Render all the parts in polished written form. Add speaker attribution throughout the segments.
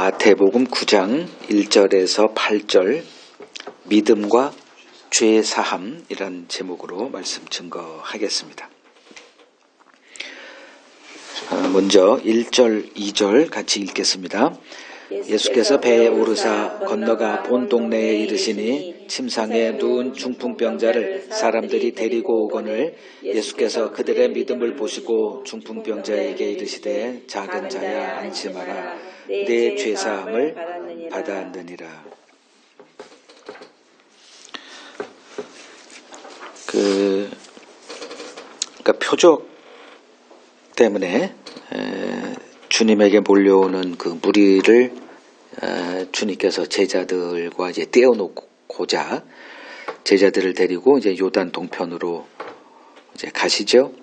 Speaker 1: 마태복음 9장 1절에서 8절 믿음과 죄 사함이란 제목으로 말씀 증거하겠습니다. 먼저 1절, 2절 같이 읽겠습니다. 예수께서 배에 오르사 건너가 본 동네에 이르시니 침상에 누운 중풍병자를 사람들이 데리고 오거늘 예수께서 그들의 믿음을 보시고 중풍병자에게 이르시되 작은 자야 안심하라 내 죄사함을 받았느니라. 그러니까 표적 때문에 주님에게 몰려오는 그 무리를 주님께서 제자들과 이제 떼어놓고자 제자들을 데리고 이제 요단 동편으로 이제 가시죠.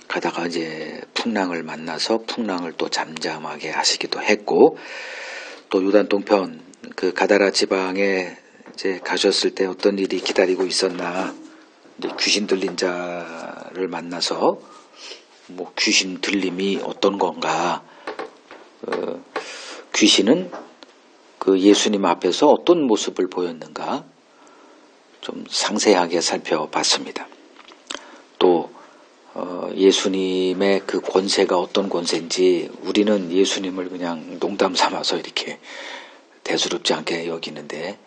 Speaker 1: 가다가 이제 풍랑을 만나서 풍랑을 또 잠잠하게 하시기도 했고, 또 요단 동편 그 가다라 지방에 이제 가셨을 때 어떤 일이 기다리고 있었나, 이제 귀신 들린 자를 만나서 뭐 귀신 들림이 어떤 건가, 귀신은 그 예수님 앞에서 어떤 모습을 보였는가 좀 상세하게 살펴봤습니다. 또 예수님의 그 권세가 어떤 권세인지 우리는 예수님을 그냥 농담 삼아서 이렇게 대수롭지 않게 여기는데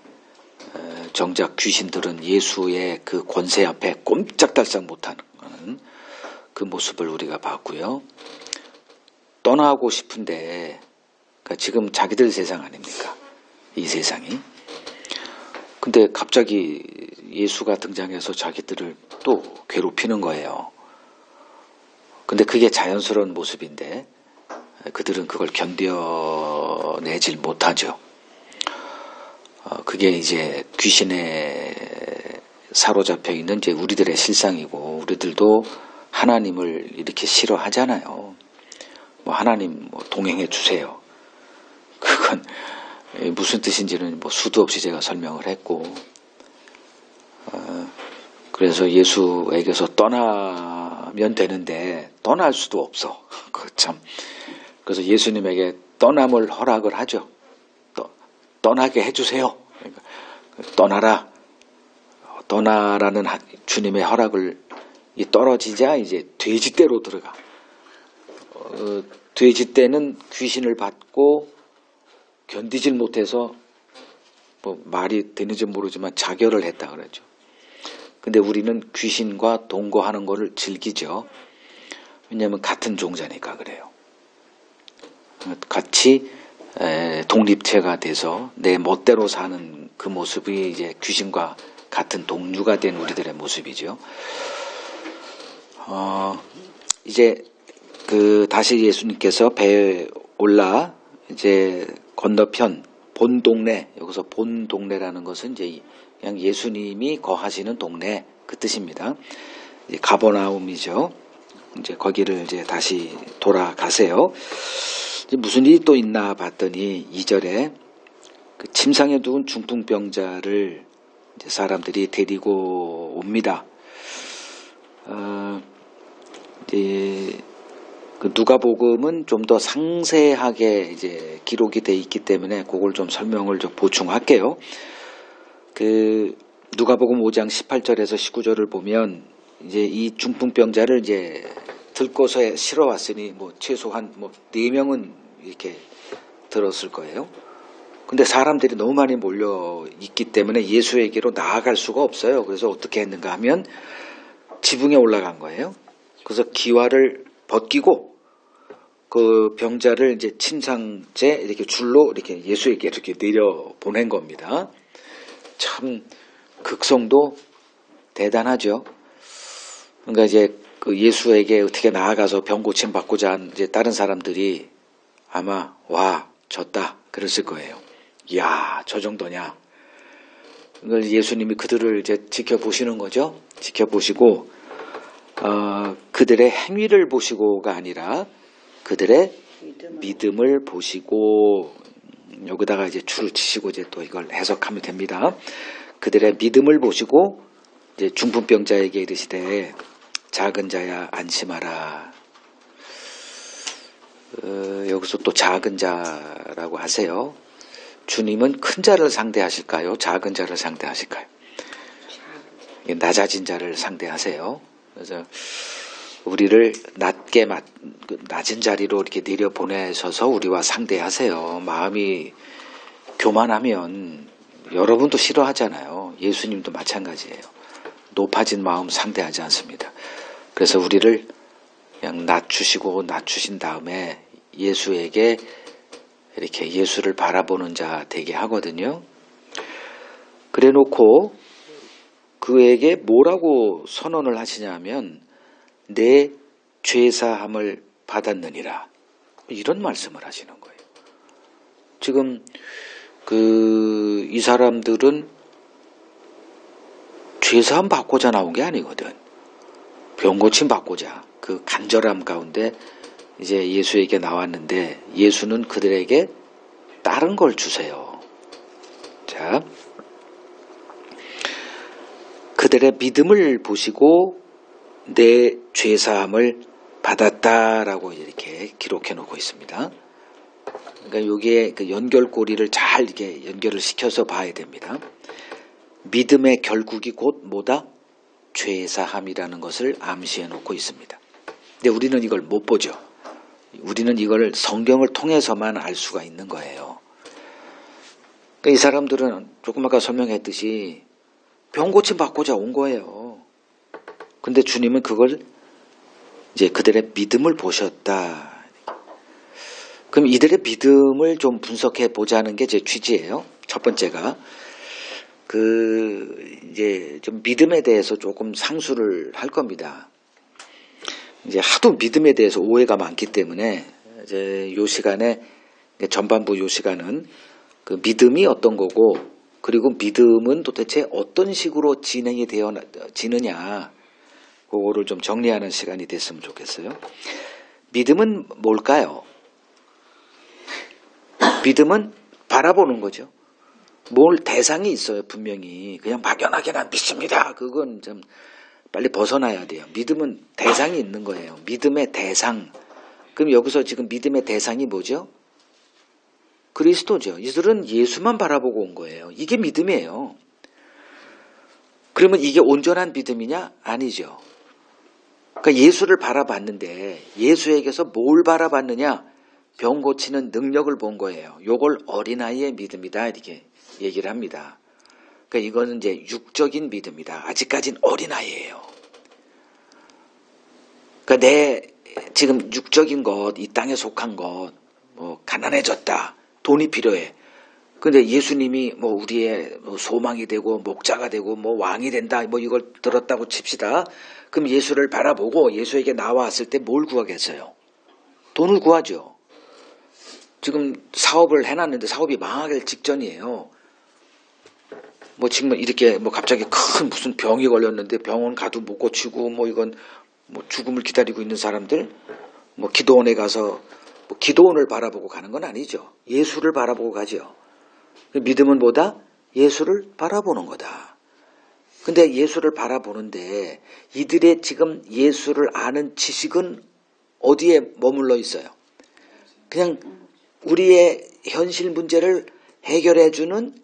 Speaker 1: 정작 귀신들은 예수의 그 권세 앞에 꼼짝달싹 못하는 그 모습을 우리가 봤고요. 떠나고 싶은데, 그러니까 지금 자기들 세상 아닙니까? 이 세상이. 근데 갑자기 예수가 등장해서 자기들을 또 괴롭히는 거예요. 근데 그게 자연스러운 모습인데 그들은 그걸 견뎌내질 못하죠. 그게 이제 귀신에 사로잡혀 있는 이제 우리들의 실상이고, 우리들도 하나님을 이렇게 싫어하잖아요. 뭐 하나님 뭐 동행해 주세요. 그건 무슨 뜻인지는 뭐 수도 없이 제가 설명을 했고, 그래서 예수에게서 떠나면 되는데 떠날 수도 없어. 그래서 예수님에게 떠남을 허락을 하죠. 떠나게 해주세요. 그러니까 떠나라는 주님의 허락을 떨어지자 이제 돼지떼로 들어가. 돼지떼는 귀신을 받고 견디질 못해서 뭐 말이 되는지 모르지만 자결을 했다 그러죠. 근데 우리는 귀신과 동거하는 거를 즐기죠. 왜냐하면 같은 종자니까 그래요. 같이 독립체가 돼서 내 멋대로 사는 그 모습이 이제 귀신과 같은 동류가 된 우리들의 모습이죠. 이제 다시 예수님께서 배에 올라 이제 건너편 본 동네, 여기서 본 동네라는 것은 이제 그냥 예수님이 거하시는 동네 그 뜻입니다. 이제 가버나움이죠. 이제 거기를 이제 다시 돌아가세요. 이제 무슨 일이 또 있나 봤더니 2절에 그 침상에 누운 중풍병자를 이제 사람들이 데리고 옵니다. 이제 그 누가복음은 좀 더 상세하게 이제 기록이 돼 있기 때문에 그걸 좀 설명을 좀 보충할게요. 그 누가복음 5장 18절에서 19절을 보면 이제 이 중풍병자를 이제 들고서 실어 왔으니 뭐 최소한 뭐 4명은 이렇게 들었을 거예요. 근데 사람들이 너무 많이 몰려 있기 때문에 예수에게로 나아갈 수가 없어요. 그래서 어떻게 했는가 하면 지붕에 올라간 거예요. 그래서 기와를 벗기고 그 병자를 이제 침상째 이렇게 줄로 이렇게 예수에게 이렇게 내려 보낸 겁니다. 참 극성도 대단하죠. 그러니까 이제 그 예수에게 어떻게 나아가서 병 고침 받고자 한 이제 다른 사람들이 아마 와 졌다 그랬을 거예요. 이야 저 정도냐. 그걸 예수님이 그들을 이제 지켜보시는 거죠. 지켜보시고 그들의 행위를 보시고가 아니라 그들의 믿음을 보시고, 여기다가 이제 줄을 치시고 이제 또 이걸 해석하면 됩니다. 그들의 믿음을 보시고 이제 중풍병자에게 이르시되 작은 자야 안심하라. 여기서 또 작은 자라고 하세요. 주님은 큰 자를 상대하실까요? 작은 자를 상대하실까요? 낮아진 자를 상대하세요. 그래서 우리를 낮은 자리로 이렇게 내려보내셔서 우리와 상대하세요. 마음이 교만하면 여러분도 싫어하잖아요. 예수님도 마찬가지예요. 높아진 마음 상대하지 않습니다. 그래서 우리를 그냥 낮추신 다음에 예수에게 이렇게 예수를 바라보는 자 되게 하거든요. 그래 놓고 그에게 뭐라고 선언을 하시냐면 내 죄사함을 받았느니라. 이런 말씀을 하시는 거예요. 지금 이 사람들은 죄사함 받고자 나온 게 아니거든. 병 고침 받고자 그 간절함 가운데 이제 예수에게 나왔는데 예수는 그들에게 다른 걸 주세요. 자, 그들의 믿음을 보시고 내 죄사함을 받았다라고 이렇게 기록해 놓고 있습니다. 그러니까 여기에 그 연결고리를 잘 이렇게 연결을 시켜서 봐야 됩니다. 믿음의 결국이 곧 뭐다? 죄사함이라는 것을 암시해 놓고 있습니다. 근데 우리는 이걸 못 보죠. 우리는 이걸 성경을 통해서만 알 수가 있는 거예요. 그러니까 이 사람들은 조금 아까 설명했듯이 병 고침 받고자 온 거예요. 근데 주님은 그걸 이제 그들의 믿음을 보셨다. 그럼 이들의 믿음을 좀 분석해 보자는 게 제 취지예요. 첫 번째가 이제 좀 믿음에 대해서 조금 상수를 할 겁니다. 이제 하도 믿음에 대해서 오해가 많기 때문에 이제 요 시간에 전반부 요 시간은 그 믿음이 어떤 거고 그리고 믿음은 도대체 어떤 식으로 진행이 되어지느냐 그거를 좀 정리하는 시간이 됐으면 좋겠어요. 믿음은 뭘까요? 믿음은 바라보는 거죠. 뭘 대상이 있어요. 분명히 그냥 막연하게 난 믿습니다. 그건 좀 빨리 벗어나야 돼요. 믿음은 대상이 있는 거예요. 믿음의 대상. 그럼 여기서 지금 믿음의 대상이 뭐죠? 그리스도죠. 이들은 예수만 바라보고 온 거예요. 이게 믿음이에요. 그러면 이게 온전한 믿음이냐? 아니죠. 그러니까 예수를 바라봤는데 예수에게서 뭘 바라봤느냐? 병 고치는 능력을 본 거예요. 요걸 어린아이의 믿음이다 이렇게 얘기를 합니다. 그러니까 이거는 이제 육적인 믿음이다. 아직까지는 어린아이예요. 그러니까 내 지금 육적인 것, 이 땅에 속한 것, 뭐 가난해졌다. 돈이 필요해. 근데 예수님이 뭐 우리의 소망이 되고 목자가 되고 뭐 왕이 된다. 뭐 이걸 들었다고 칩시다. 그럼 예수를 바라보고 예수에게 나왔을 때 뭘 구하겠어요? 돈을 구하죠. 지금 사업을 해놨는데 사업이 망하기 직전이에요. 뭐 지금 이렇게 뭐 갑자기 큰 무슨 병이 걸렸는데 병원 가도 못 고치고 뭐 이건 뭐 죽음을 기다리고 있는 사람들 뭐 기도원에 가서 뭐 기도원을 바라보고 가는 건 아니죠. 예수를 바라보고 가죠. 믿음은 뭐다? 예수를 바라보는 거다. 근데 예수를 바라보는데 이들의 지금 예수를 아는 지식은 어디에 머물러 있어요? 그냥 우리의 현실 문제를 해결해주는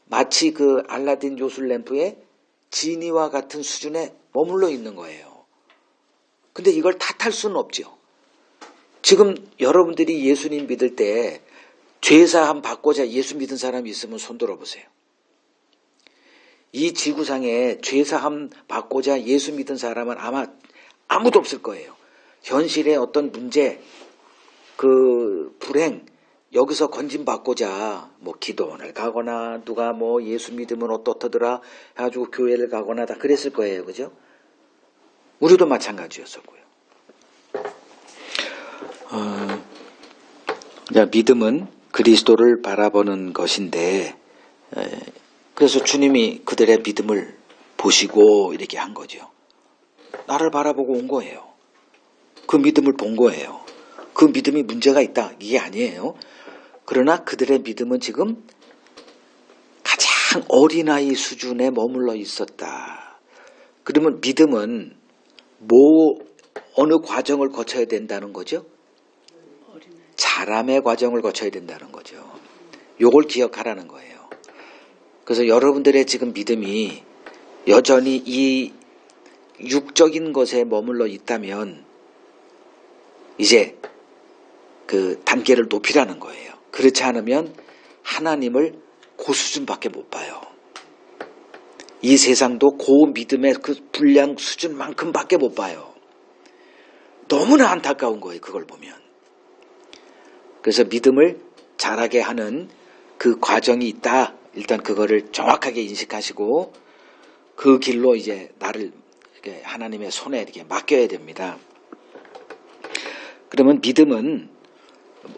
Speaker 1: 마치 그 알라딘 요술램프의 지니와 같은 수준에 머물러 있는 거예요. 근데 이걸 탓할 수는 없죠. 지금 여러분들이 예수님 믿을 때 죄사함 받고자 예수 믿은 사람이 있으면 손 들어보세요. 이 지구상에 죄사함 받고자 예수 믿은 사람은 아마 아무도 없을 거예요. 현실의 어떤 문제, 그 불행, 여기서 건진받고자 뭐 기도원을 가거나 누가 뭐 예수 믿으면 어떻더라 해가지고 교회를 가거나 다 그랬을 거예요. 그죠? 우리도 마찬가지였었고요. 믿음은 그리스도를 바라보는 것인데 그래서 주님이 그들의 믿음을 보시고 이렇게 한 거죠. 나를 바라보고 온 거예요. 그 믿음을 본 거예요. 그 믿음이 문제가 있다. 이게 아니에요. 그러나 그들의 믿음은 지금 가장 어린아이 수준에 머물러 있었다. 그러면 믿음은 어느 과정을 거쳐야 된다는 거죠? 자람의 과정을 거쳐야 된다는 거죠. 요걸 기억하라는 거예요. 그래서 여러분들의 지금 믿음이 여전히 이 육적인 것에 머물러 있다면 이제 그 단계를 높이라는 거예요. 그렇지 않으면 하나님을 그 수준밖에 못 봐요. 이 세상도 그 믿음의 그 분량 수준만큼밖에 못 봐요. 너무나 안타까운 거예요. 그걸 보면. 그래서 믿음을 자라게 하는 그 과정이 있다. 일단 그거를 정확하게 인식하시고 그 길로 이제 나를 하나님의 손에 이렇게 맡겨야 됩니다. 그러면 믿음은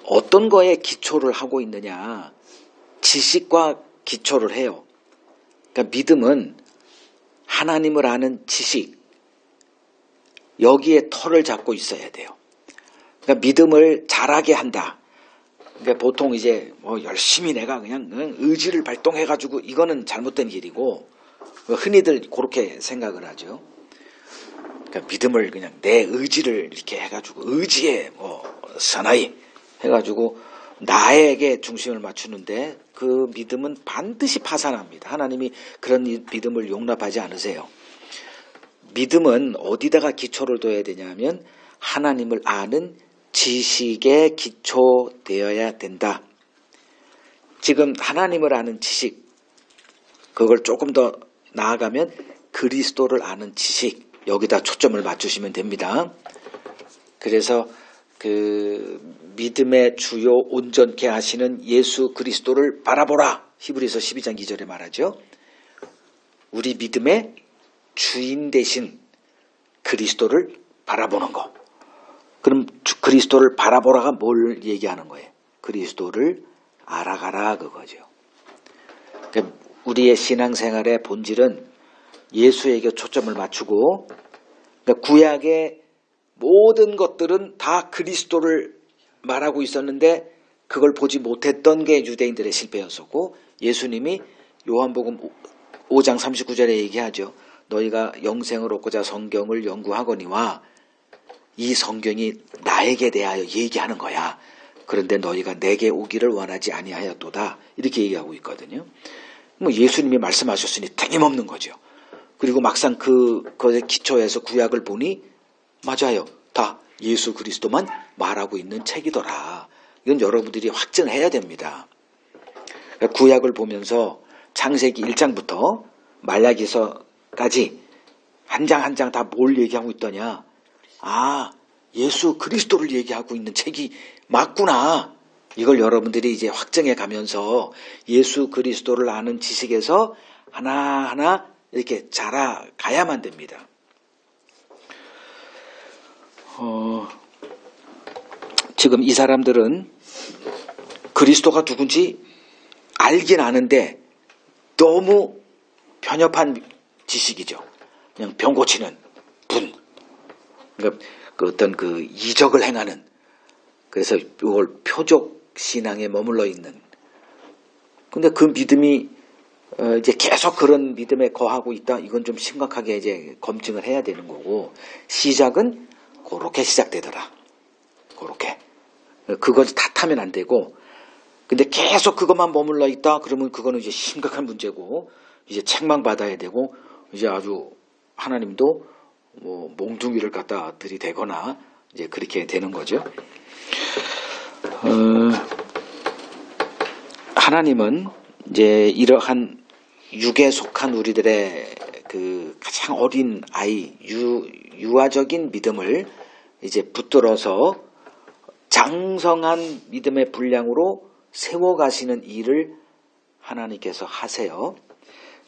Speaker 1: 어떤 거에 기초를 하고 있느냐? 지식과 기초를 해요. 그러니까 믿음은 하나님을 아는 지식, 여기에 털을 잡고 있어야 돼요. 그러니까 믿음을 자라게 한다. 그러니까 보통 이제 뭐 열심히 내가 그냥 의지를 발동해가지고 이거는 잘못된 길이고 흔히들 그렇게 생각을 하죠. 그러니까 믿음을 그냥 내 의지를 이렇게 해가지고 의지에 뭐 사나이 해가지고 나에게 중심을 맞추는데 그 믿음은 반드시 파산합니다. 하나님이 그런 믿음을 용납하지 않으세요. 믿음은 어디다가 기초를 둬야 되냐면 하나님을 아는 지식에 기초되어야 된다. 지금 하나님을 아는 지식, 그걸 조금 더 나아가면 그리스도를 아는 지식, 여기다 초점을 맞추시면 됩니다. 그래서 그 믿음의 주요 온전케 하시는 예수 그리스도를 바라보라. 히브리서 12장 2절에 말하죠. 우리 믿음의 주인 되신 그리스도를 바라보는 거. 그럼 그리스도를 바라보라가 뭘 얘기하는 거예요? 그리스도를 알아가라 그거죠. 그러니까 우리의 신앙생활의 본질은 예수에게 초점을 맞추고, 그러니까 구약의 모든 것들은 다 그리스도를 말하고 있었는데 그걸 보지 못했던 게 유대인들의 실패였었고, 예수님이 요한복음 5장 39절에 얘기하죠. 너희가 영생을 얻고자 성경을 연구하거니와 이 성경이 나에게 대하여 얘기하는 거야. 그런데 너희가 내게 오기를 원하지 아니하였도다. 이렇게 얘기하고 있거든요. 뭐 예수님이 말씀하셨으니 틀림없는 거죠. 그리고 막상 그것의 기초에서 구약을 보니 맞아요. 다 예수 그리스도만 말하고 있는 책이더라. 이건 여러분들이 확증해야 됩니다. 구약을 보면서 창세기 1장부터 말라기서까지 한 장 한 장 다 뭘 얘기하고 있더냐. 아, 예수 그리스도를 얘기하고 있는 책이 맞구나. 이걸 여러분들이 이제 확증해 가면서 예수 그리스도를 아는 지식에서 하나하나 이렇게 자라가야만 됩니다. 지금 이 사람들은 그리스도가 누군지 알긴 아는데 너무 편협한 지식이죠. 그냥 병 고치는 분. 그러니까 그 어떤 그 이적을 행하는, 그래서 이걸 표적 신앙에 머물러 있는. 근데 그 믿음이 이제 계속 그런 믿음에 거하고 있다. 이건 좀 심각하게 이제 검증을 해야 되는 거고, 시작은 그렇게 시작되더라. 그렇게. 그걸 탓하면 안 되고, 근데 계속 그것만 머물러 있다. 그러면 그거는 이제 심각한 문제고, 이제 책망받아야 되고, 이제 아주 하나님도 뭐 몽둥이를 갖다 들이대거나 이제 그렇게 되는 거죠. 하나님은 이제 이러한 육에 속한 우리들의 그 가장 어린 아이, 유아적인 믿음을 이제 붙들어서 장성한 믿음의 분량으로 세워가시는 일을 하나님께서 하세요.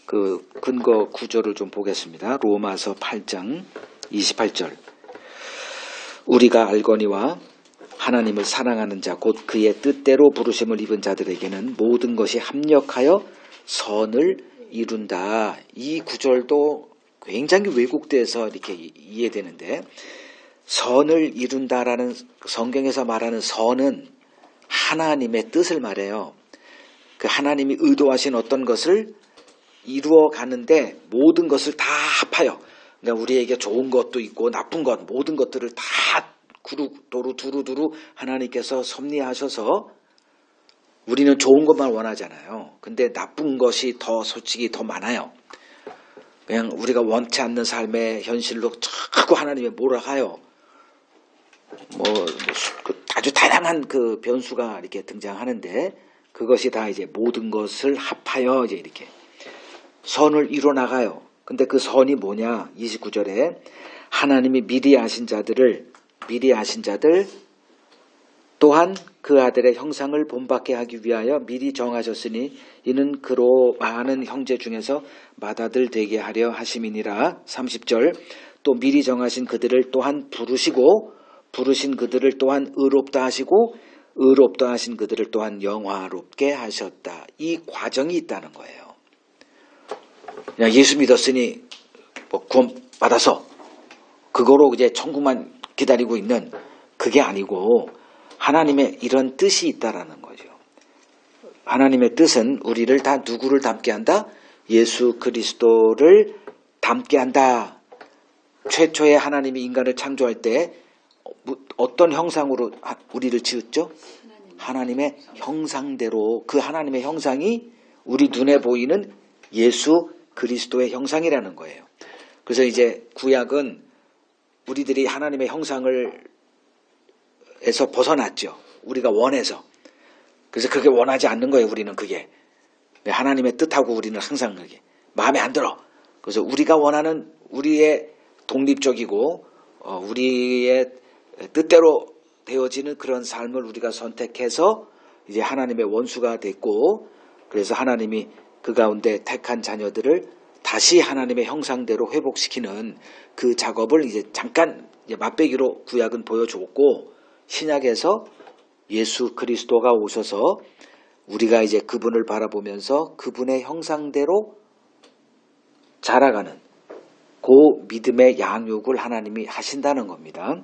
Speaker 1: 그 근거 구절을 좀 보겠습니다. 로마서 8장 28절. 우리가 알거니와 하나님을 사랑하는 자 곧 그의 뜻대로 부르심을 입은 자들에게는 모든 것이 합력하여 선을 이룬다. 이 구절도 굉장히 왜곡돼서 이렇게 이해되는데, 선을 이룬다라는 성경에서 말하는 선은 하나님의 뜻을 말해요. 그 하나님이 의도하신 어떤 것을 이루어 가는데 모든 것을 다 합하여, 그러니까 우리에게 좋은 것도 있고 나쁜 것, 모든 것들을 다 두루두루 하나님께서 섭리하셔서 우리는 좋은 것만 원하잖아요. 근데 나쁜 것이 솔직히 더 많아요. 그냥 우리가 원치 않는 삶의 현실로 자꾸 하나님이 몰아가요. 아주 다양한 그 변수가 이렇게 등장하는데 그것이 다 이제 모든 것을 합하여 이제 이렇게 선을 이뤄 나가요. 근데 그 선이 뭐냐? 29절에 하나님이 미리 아신 자들 또한 그 아들의 형상을 본받게 하기 위하여 미리 정하셨으니 이는 그로 많은 형제 중에서 맏아들 되게 하려 하심이니라. 30절 또 미리 정하신 그들을 또한 부르신 그들을 또한 의롭다 하시고 의롭다 하신 그들을 또한 영화롭게 하셨다. 이 과정이 있다는 거예요. 그냥 예수 믿었으니 구원 받아서 그거로 이제 천국만 기다리고 있는 그게 아니고 하나님의 이런 뜻이 있다라는 거죠. 하나님의 뜻은 우리를 다 누구를 닮게 한다? 예수 그리스도를 닮게 한다. 최초에 하나님이 인간을 창조할 때 어떤 형상으로 우리를 지었죠? 하나님의 형상대로. 그 하나님의 형상이 우리 눈에 보이는 예수 그리스도의 형상이라는 거예요. 그래서 이제 구약은 우리들이 하나님의 형상을 에서 벗어났죠. 우리가 원해서. 그래서 그게 원하지 않는 거예요. 우리는 그게. 하나님의 뜻하고 우리는 항상 그게 마음에 안 들어. 그래서 우리가 원하는 우리의 독립적이고 우리의 뜻대로 되어지는 그런 삶을 우리가 선택해서 이제 하나님의 원수가 됐고, 그래서 하나님이 그 가운데 택한 자녀들을 다시 하나님의 형상대로 회복시키는 그 작업을 이제 잠깐 이제 맛배기로 구약은 보여줬고, 신약에서 예수 그리스도가 오셔서 우리가 이제 그분을 바라보면서 그분의 형상대로 자라가는 그 믿음의 양육을 하나님이 하신다는 겁니다.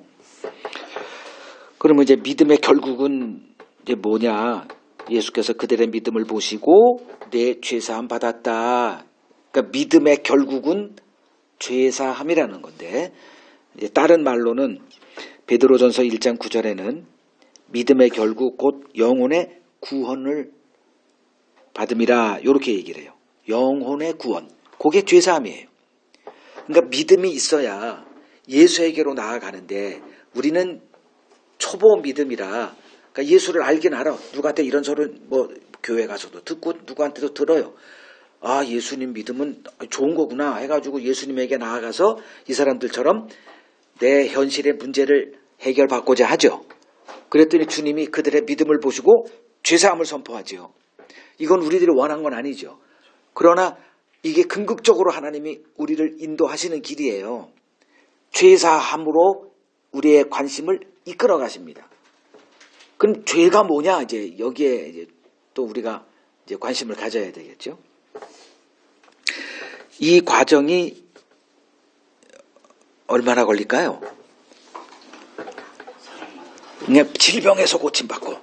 Speaker 1: 그러면 이제 믿음의 결국은 이제 뭐냐? 예수께서 그들의 믿음을 보시고 내 죄사함 받았다. 그러니까 믿음의 결국은 죄사함이라는 건데, 이제 다른 말로는 베드로전서 1장 9절에는 믿음의 결국 곧 영혼의 구원을 받음이라 이렇게 얘기를 해요. 영혼의 구원. 그게 죄사함이에요. 그러니까 믿음이 있어야 예수에게로 나아가는데 우리는 초보 믿음이라, 그러니까 예수를 알긴 알아. 누구한테 이런 소리를 교회 가서도 듣고 누구한테도 들어요. 아, 예수님 믿음은 좋은 거구나 해가지고 예수님에게 나아가서 이 사람들처럼 내 현실의 문제를 해결받고자 하죠. 그랬더니 주님이 그들의 믿음을 보시고 죄사함을 선포하죠. 이건 우리들이 원한 건 아니죠. 그러나 이게 궁극적으로 하나님이 우리를 인도하시는 길이에요. 죄사함으로 우리의 관심을 이끌어 가십니다. 그럼 죄가 뭐냐? 이제 여기에 이제 또 우리가 이제 관심을 가져야 되겠죠. 이 과정이 얼마나 걸릴까요? 그냥 질병에서 고침받고,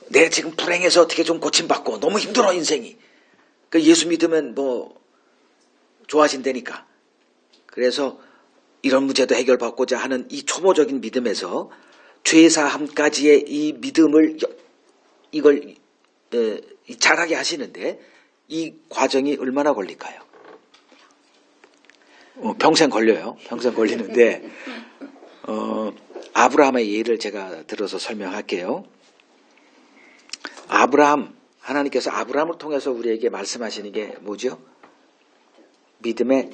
Speaker 1: 내 지금 불행해서 어떻게 좀 고침받고, 너무 힘들어 인생이. 그러니까 예수 믿으면 좋아진다니까. 그래서 이런 문제도 해결받고자 하는 이 초보적인 믿음에서 죄사함까지의 이 믿음을 이걸 잘하게 하시는데 이 과정이 얼마나 걸릴까요? 평생 걸려요. 평생 걸리는데 아브라함의 예를 제가 들어서 설명할게요. 하나님께서 아브라함을 통해서 우리에게 말씀하시는 게 뭐죠? 믿음의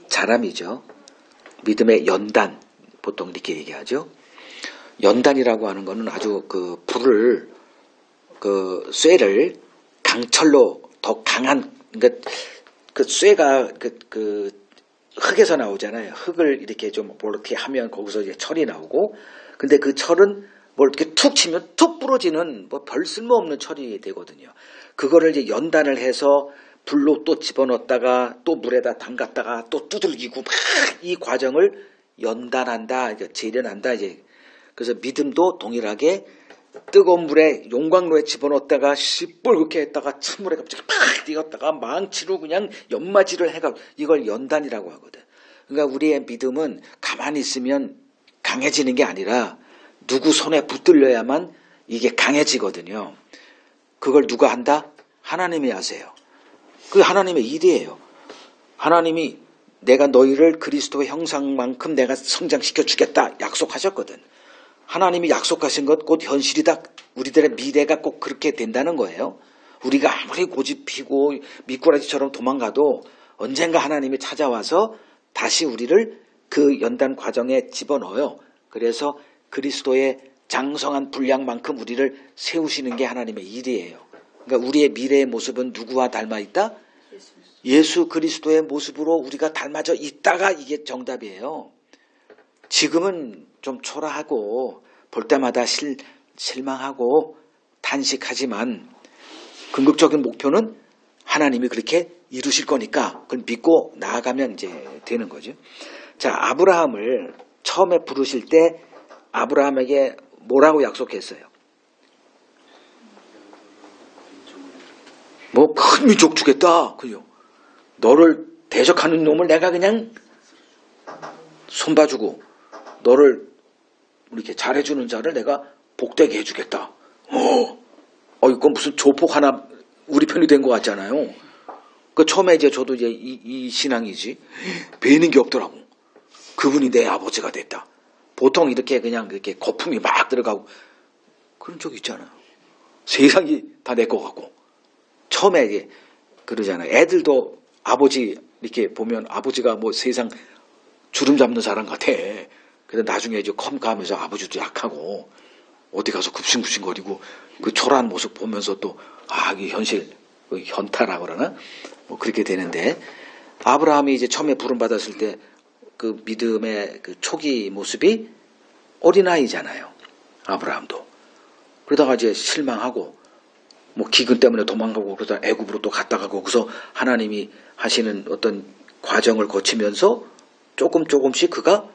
Speaker 1: 자람이죠. 믿음의 연단, 보통 이렇게 얘기하죠. 연단이라고 하는 거는 아주 그 불을, 그 쇠를 강철로 더 강한, 그러니까 그 쇠가 그 흙에서 나오잖아요. 흙을 이렇게 좀 이렇게 하면 거기서 이제 철이 나오고, 근데 그 철은 이렇게 툭 치면 툭 부러지는 별 쓸모없는 철이 되거든요. 그거를 이제 연단을 해서 불로 또 집어넣었다가 또 물에다 담갔다가 또 두들기고 막 이 과정을 연단한다, 재련한다 이제. 그래서 믿음도 동일하게 뜨거운 물에 용광로에 집어넣었다가 시뻘겋게 했다가 찬물에 갑자기 팍 뛰었다가 망치로 그냥 연마질을 해가 이걸 연단이라고 하거든. 그러니까 우리의 믿음은 가만히 있으면 강해지는 게 아니라 누구 손에 붙들려야만 이게 강해지거든요. 그걸 누가 한다? 하나님이 하세요. 그 하나님의 일이에요. 하나님이 내가 너희를 그리스도의 형상만큼 내가 성장시켜 주겠다 약속하셨거든. 하나님이 약속하신 것 곧 현실이다. 우리들의 미래가 꼭 그렇게 된다는 거예요. 우리가 아무리 고집피고 미꾸라지처럼 도망가도 언젠가 하나님이 찾아와서 다시 우리를 그 연단 과정에 집어넣어요. 그래서 그리스도의 장성한 분량만큼 우리를 세우시는 게 하나님의 일이에요. 그러니까 우리의 미래의 모습은 누구와 닮아 있다? 예수 그리스도의 모습으로 우리가 닮아져 있다가 이게 정답이에요. 지금은 좀 초라하고 볼 때마다 실망하고 탄식하지만 궁극적인 목표는 하나님이 그렇게 이루실 거니까 그걸 믿고 나아가면 이제 되는 거죠. 자, 아브라함을 처음에 부르실 때 아브라함에게 뭐라고 약속했어요? 뭐 큰 민족 주겠다. 그죠? 너를 대적하는 놈을 내가 그냥 손봐주고 너를 이렇게 잘해주는 자를 내가 복되게 해주겠다. 이건 무슨 조폭 하나 우리 편이 된 것 같잖아요. 그 처음에 이제 저도 이제 이 신앙이지 배는 게 없더라고. 그분이 내 아버지가 됐다. 보통 이렇게 그냥 이렇게 거품이 막 들어가고 그런 적 있잖아요. 세상이 다 내 것 같고. 처음에 이제 그러잖아요. 애들도 아버지 이렇게 보면 아버지가 뭐 세상 주름 잡는 사람 같아. 그래서 나중에 이제 컴 가면서 아버지도 약하고 어디 가서 굽신굽신거리고 그 초라한 모습 보면서 또 이 현실 현타라 그러나 뭐 그렇게 되는데 아브라함이 이제 처음에 부름 받았을 때 그 믿음의 그 초기 모습이 어린아이잖아요. 아브라함도. 그러다가 이제 실망하고 뭐 기근 때문에 도망가고 그러다 애굽으로 또 갔다 가고 그래서 하나님이 하시는 어떤 과정을 거치면서 조금씩 그가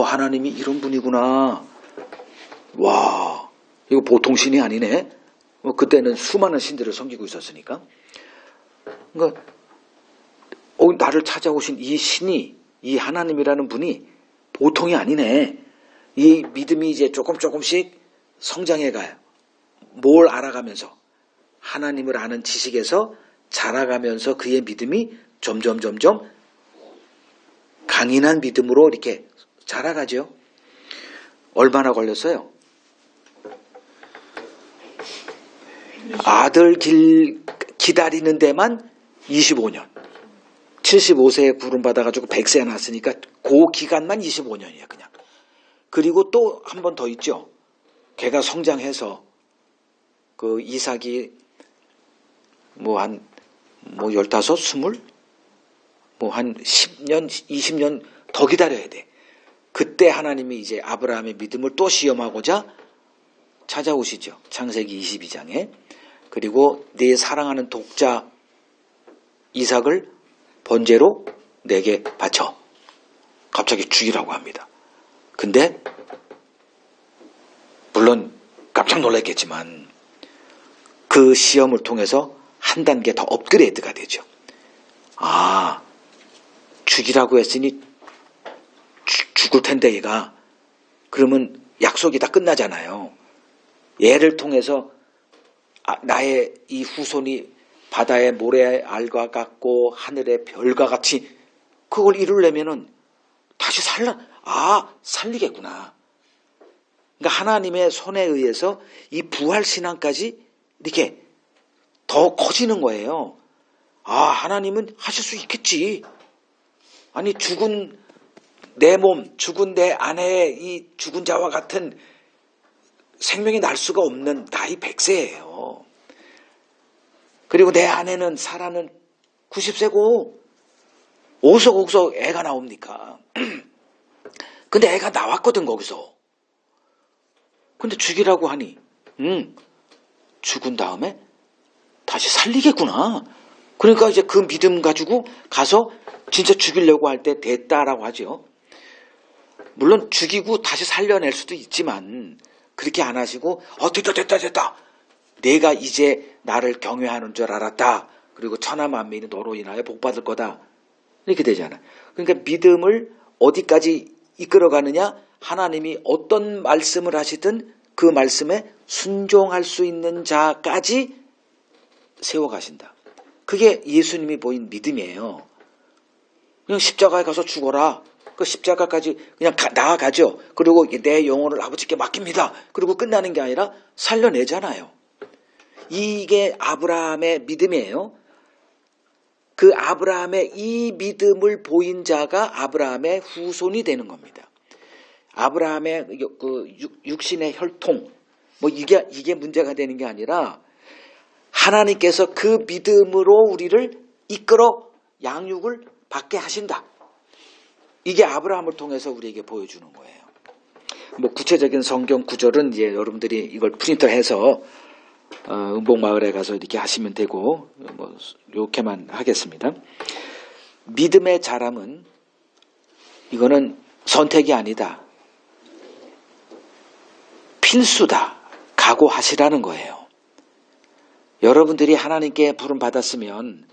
Speaker 1: 하나님이 이런 분이구나. 와, 이거 보통 신이 아니네. 그때는 수많은 신들을 섬기고 있었으니까. 그러니까 나를 찾아오신 이 신이 이 하나님이라는 분이 보통이 아니네. 이 믿음이 이제 조금씩 성장해 가요. 뭘 알아가면서 하나님을 아는 지식에서 자라가면서 그의 믿음이 점점 강인한 믿음으로 이렇게 자라가죠. 얼마나 걸렸어요? 아들 기다리는 데만 25년. 75세에 구름받아가지고 100세에 났으니까 그 기간만 25년이에요. 그냥. 그리고 또 한 번 더 있죠. 걔가 성장해서 그 이삭이 한 15, 20? 한 10년, 20년 더 기다려야 돼. 그때 하나님이 이제 아브라함의 믿음을 또 시험하고자 찾아오시죠. 창세기 22장에. 그리고 네 사랑하는 독자 이삭을 번제로 내게 바쳐. 갑자기 죽이라고 합니다. 근데 물론 깜짝 놀랐겠지만 그 시험을 통해서 한 단계 더 업그레이드가 되죠. 죽이라고 했으니 죽을 텐데 얘가 그러면 약속이 다 끝나잖아요. 얘를 통해서 나의 이 후손이 바다의 모래알과 같고 하늘의 별과 같이 그걸 이루려면은 다시 살리겠구나. 그러니까 하나님의 손에 의해서 이 부활 신앙까지 이렇게 더 커지는 거예요. 하나님은 하실 수 있겠지. 아니 죽은 내 몸, 죽은 내 아내의 이 죽은 자와 같은 생명이 날 수가 없는 나이 100세예요. 그리고 내 아내는 사라는 90세고 어디서 애가 나옵니까? 근데 애가 나왔거든 거기서. 근데 죽이라고 하니 죽은 다음에 다시 살리겠구나. 그러니까 이제 그 믿음 가지고 가서 진짜 죽이려고 할 때 됐다라고 하죠. 물론 죽이고 다시 살려낼 수도 있지만 그렇게 안 하시고 됐다. 내가 이제 나를 경외하는 줄 알았다. 그리고 천하 만민이 너로 인하여 복받을 거다. 이렇게 되잖아. 그러니까 믿음을 어디까지 이끌어가느냐? 하나님이 어떤 말씀을 하시든 그 말씀에 순종할 수 있는 자까지 세워가신다. 그게 예수님이 보인 믿음이에요. 그냥 십자가에 가서 죽어라. 그 십자가까지 그냥 나아가죠. 그리고 내 영혼을 아버지께 맡깁니다. 그리고 끝나는 게 아니라 살려내잖아요. 이게 아브라함의 믿음이에요. 그 아브라함의 이 믿음을 보인 자가 아브라함의 후손이 되는 겁니다. 아브라함의 그 육신의 혈통, 뭐 이게 문제가 되는 게 아니라 하나님께서 그 믿음으로 우리를 이끌어 양육을 받게 하신다. 이게 아브라함을 통해서 우리에게 보여주는 거예요. 뭐 구체적인 성경 구절은 이제 여러분들이 이걸 프린터해서 은복마을에 가서 이렇게 하시면 되고, 뭐 이렇게만 하겠습니다. 믿음의 자람은 이거는 선택이 아니다. 필수다. 각오하시라는 거예요. 여러분들이 하나님께 부름 받았으면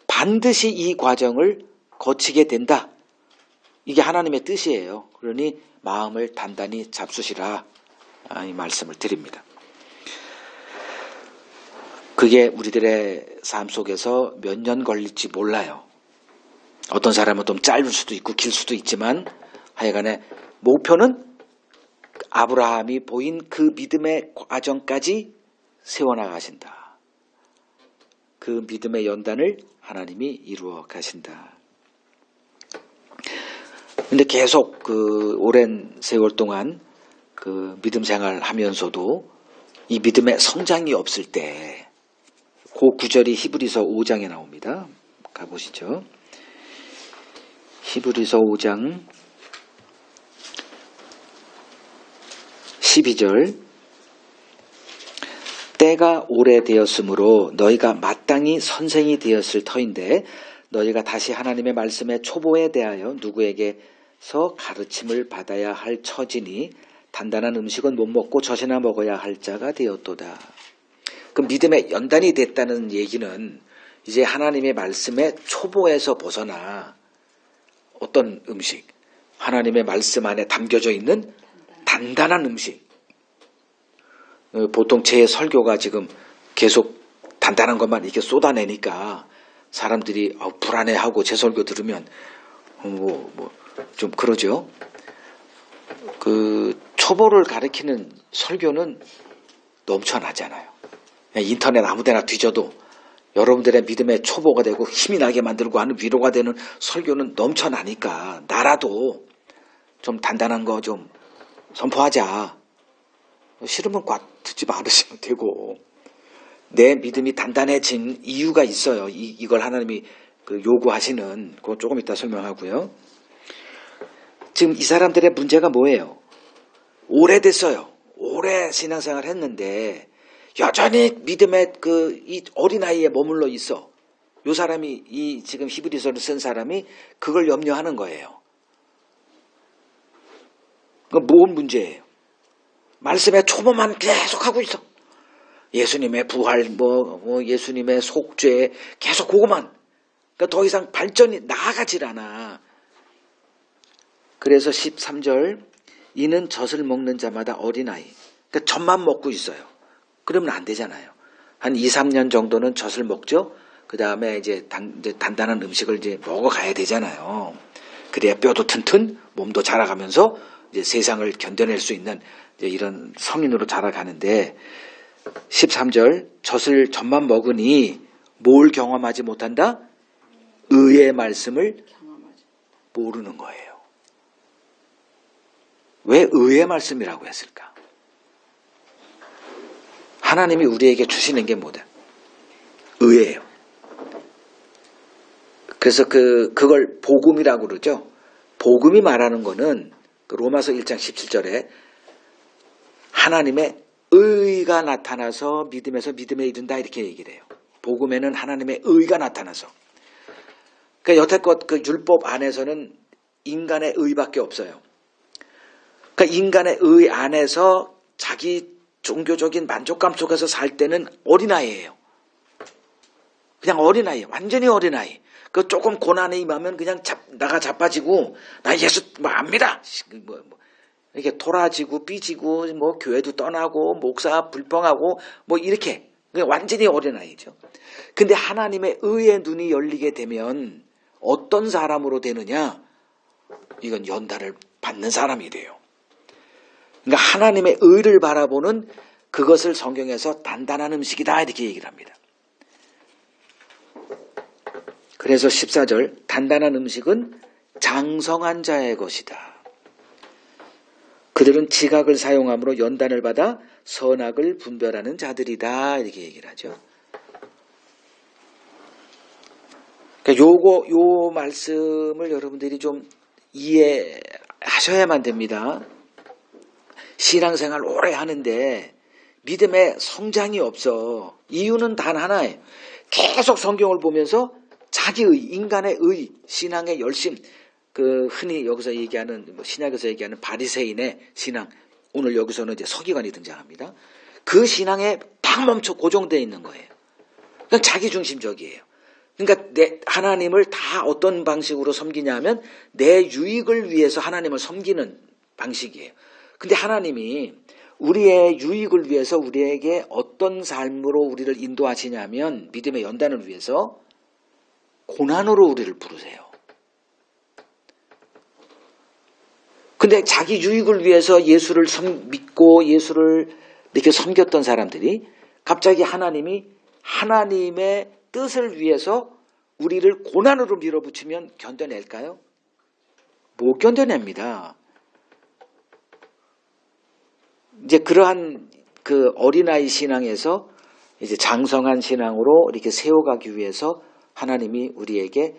Speaker 1: 반드시 이 과정을 거치게 된다. 이게 하나님의 뜻이에요. 그러니 마음을 단단히 잡수시라, 이 말씀을 드립니다. 그게 우리들의 삶 속에서 몇 년 걸릴지 몰라요. 어떤 사람은 좀 짧을 수도 있고 길 수도 있지만 하여간에 목표는 아브라함이 보인 그 믿음의 과정까지 세워나가신다. 그 믿음의 연단을 하나님이 이루어 가신다. 근데 계속 그 오랜 세월 동안 그 믿음 생활 하면서도 이 믿음의 성장이 없을 때 그 구절이 히브리서 5장에 나옵니다. 가보시죠. 히브리서 5장 12절. 때가 오래되었으므로 너희가 마땅히 선생이 되었을 터인데 너희가 다시 하나님의 말씀의 초보에 대하여 누구에게서 가르침을 받아야 할 처지니 단단한 음식은 못 먹고 젖이나 먹어야 할 자가 되었도다. 그 믿음의 연단이 됐다는 얘기는 이제 하나님의 말씀의 초보에서 벗어나 어떤 음식, 하나님의 말씀 안에 담겨져 있는 단단한 음식. 보통 제 설교가 지금 계속 단단한 것만 이렇게 쏟아내니까 사람들이 불안해하고 제 설교 들으면 좀 그러죠. 그 초보를 가리키는 설교는 넘쳐나잖아요. 인터넷 아무데나 뒤져도 여러분들의 믿음의 초보가 되고 힘이 나게 만들고 하는 위로가 되는 설교는 넘쳐나니까 나라도 좀 단단한 거 좀 선포하자. 싫으면 듣지 말으시면 되고. 내 믿음이 단단해진 이유가 있어요. 이걸 하나님이 요구하시는, 그거 조금 이따 설명하고요. 지금 이 사람들의 문제가 뭐예요? 오래됐어요. 오래 신앙생활 했는데 여전히 믿음의 이 어린아이에 머물러 있어. 요 사람이, 이 지금 히브리서를 쓴 사람이 그걸 염려하는 거예요. 그건 뭔 문제예요? 말씀의 초보만 계속 하고 있어. 예수님의 부활, 예수님의 속죄, 계속 그거만. 그러니까 더 이상 발전이 나아가질 않아. 그래서 13절, 이는 젖을 먹는 자마다 어린아이. 그러니까 젖만 먹고 있어요. 그러면 안 되잖아요. 한 2, 3년 정도는 젖을 먹죠. 그 다음에 이제 단단한 음식을 이제 먹어가야 되잖아요. 그래야 뼈도 튼튼, 몸도 자라가면서 이제 세상을 견뎌낼 수 있는 이제 이런 성인으로 자라가는데, 13절, 젖만 먹으니 뭘 경험하지 못한다? 의의 말씀을 모르는 거예요. 왜 의의 말씀이라고 했을까? 하나님이 우리에게 주시는 게 뭐다? 의예요. 그래서 그걸 복음이라고 그러죠. 복음이 말하는 거는 로마서 1장 17절에 하나님의 의가 나타나서 믿음에서 믿음에 이른다, 이렇게 얘기를 해요. 복음에는 하나님의 의가 나타나서. 그러니까 여태껏 그 율법 안에서는 인간의 의밖에 없어요. 그러니까 인간의 의 안에서 자기 종교적인 만족감 속에서 살 때는 어린아이예요. 그냥 어린아이예요. 완전히 어린아이. 그 조금 고난에 임하면 그냥 나가 자빠지고 나 예수 뭐 압니다. 이렇게 돌아지고 삐지고 뭐 교회도 떠나고 목사 불평하고 뭐 이렇게 완전히 어린아이죠. 근데 하나님의 의의 눈이 열리게 되면 어떤 사람으로 되느냐? 이건 연단을 받는 사람이 돼요. 그러니까 하나님의 의를 바라보는 그것을 성경에서 단단한 음식이다 이렇게 얘기를 합니다. 그래서 14절 단단한 음식은 장성한 자의 것이다. 그들은 지각을 사용함으로 연단을 받아 선악을 분별하는 자들이다 이렇게 얘기를 하죠. 그러니까 요 말씀을 여러분들이 좀 이해하셔야만 됩니다. 신앙생활 오래 하는데 믿음의 성장이 없어. 이유는 단 하나예요. 계속 성경을 보면서 자기의 인간의 의, 신앙의 열심, 그 흔히 여기서 얘기하는 신약에서 얘기하는 바리새인의 신앙, 오늘 여기서는 이제 서기관이 등장합니다. 그 신앙에 딱 멈춰 고정되어 있는 거예요. 그냥 자기 중심적이에요. 그러니까 하나님을 다 어떤 방식으로 섬기냐면 내 유익을 위해서 하나님을 섬기는 방식이에요. 근데 하나님이 우리의 유익을 위해서 우리에게 어떤 삶으로 우리를 인도하시냐면 믿음의 연단을 위해서 고난으로 우리를 부르세요. 근데 자기 유익을 위해서 예수를 믿고 예수를 이렇게 섬겼던 사람들이 갑자기 하나님이 하나님의 뜻을 위해서 우리를 고난으로 밀어붙이면 견뎌낼까요? 못 견뎌냅니다. 이제 그러한 그 어린아이 신앙에서 이제 장성한 신앙으로 이렇게 세워가기 위해서 하나님이 우리에게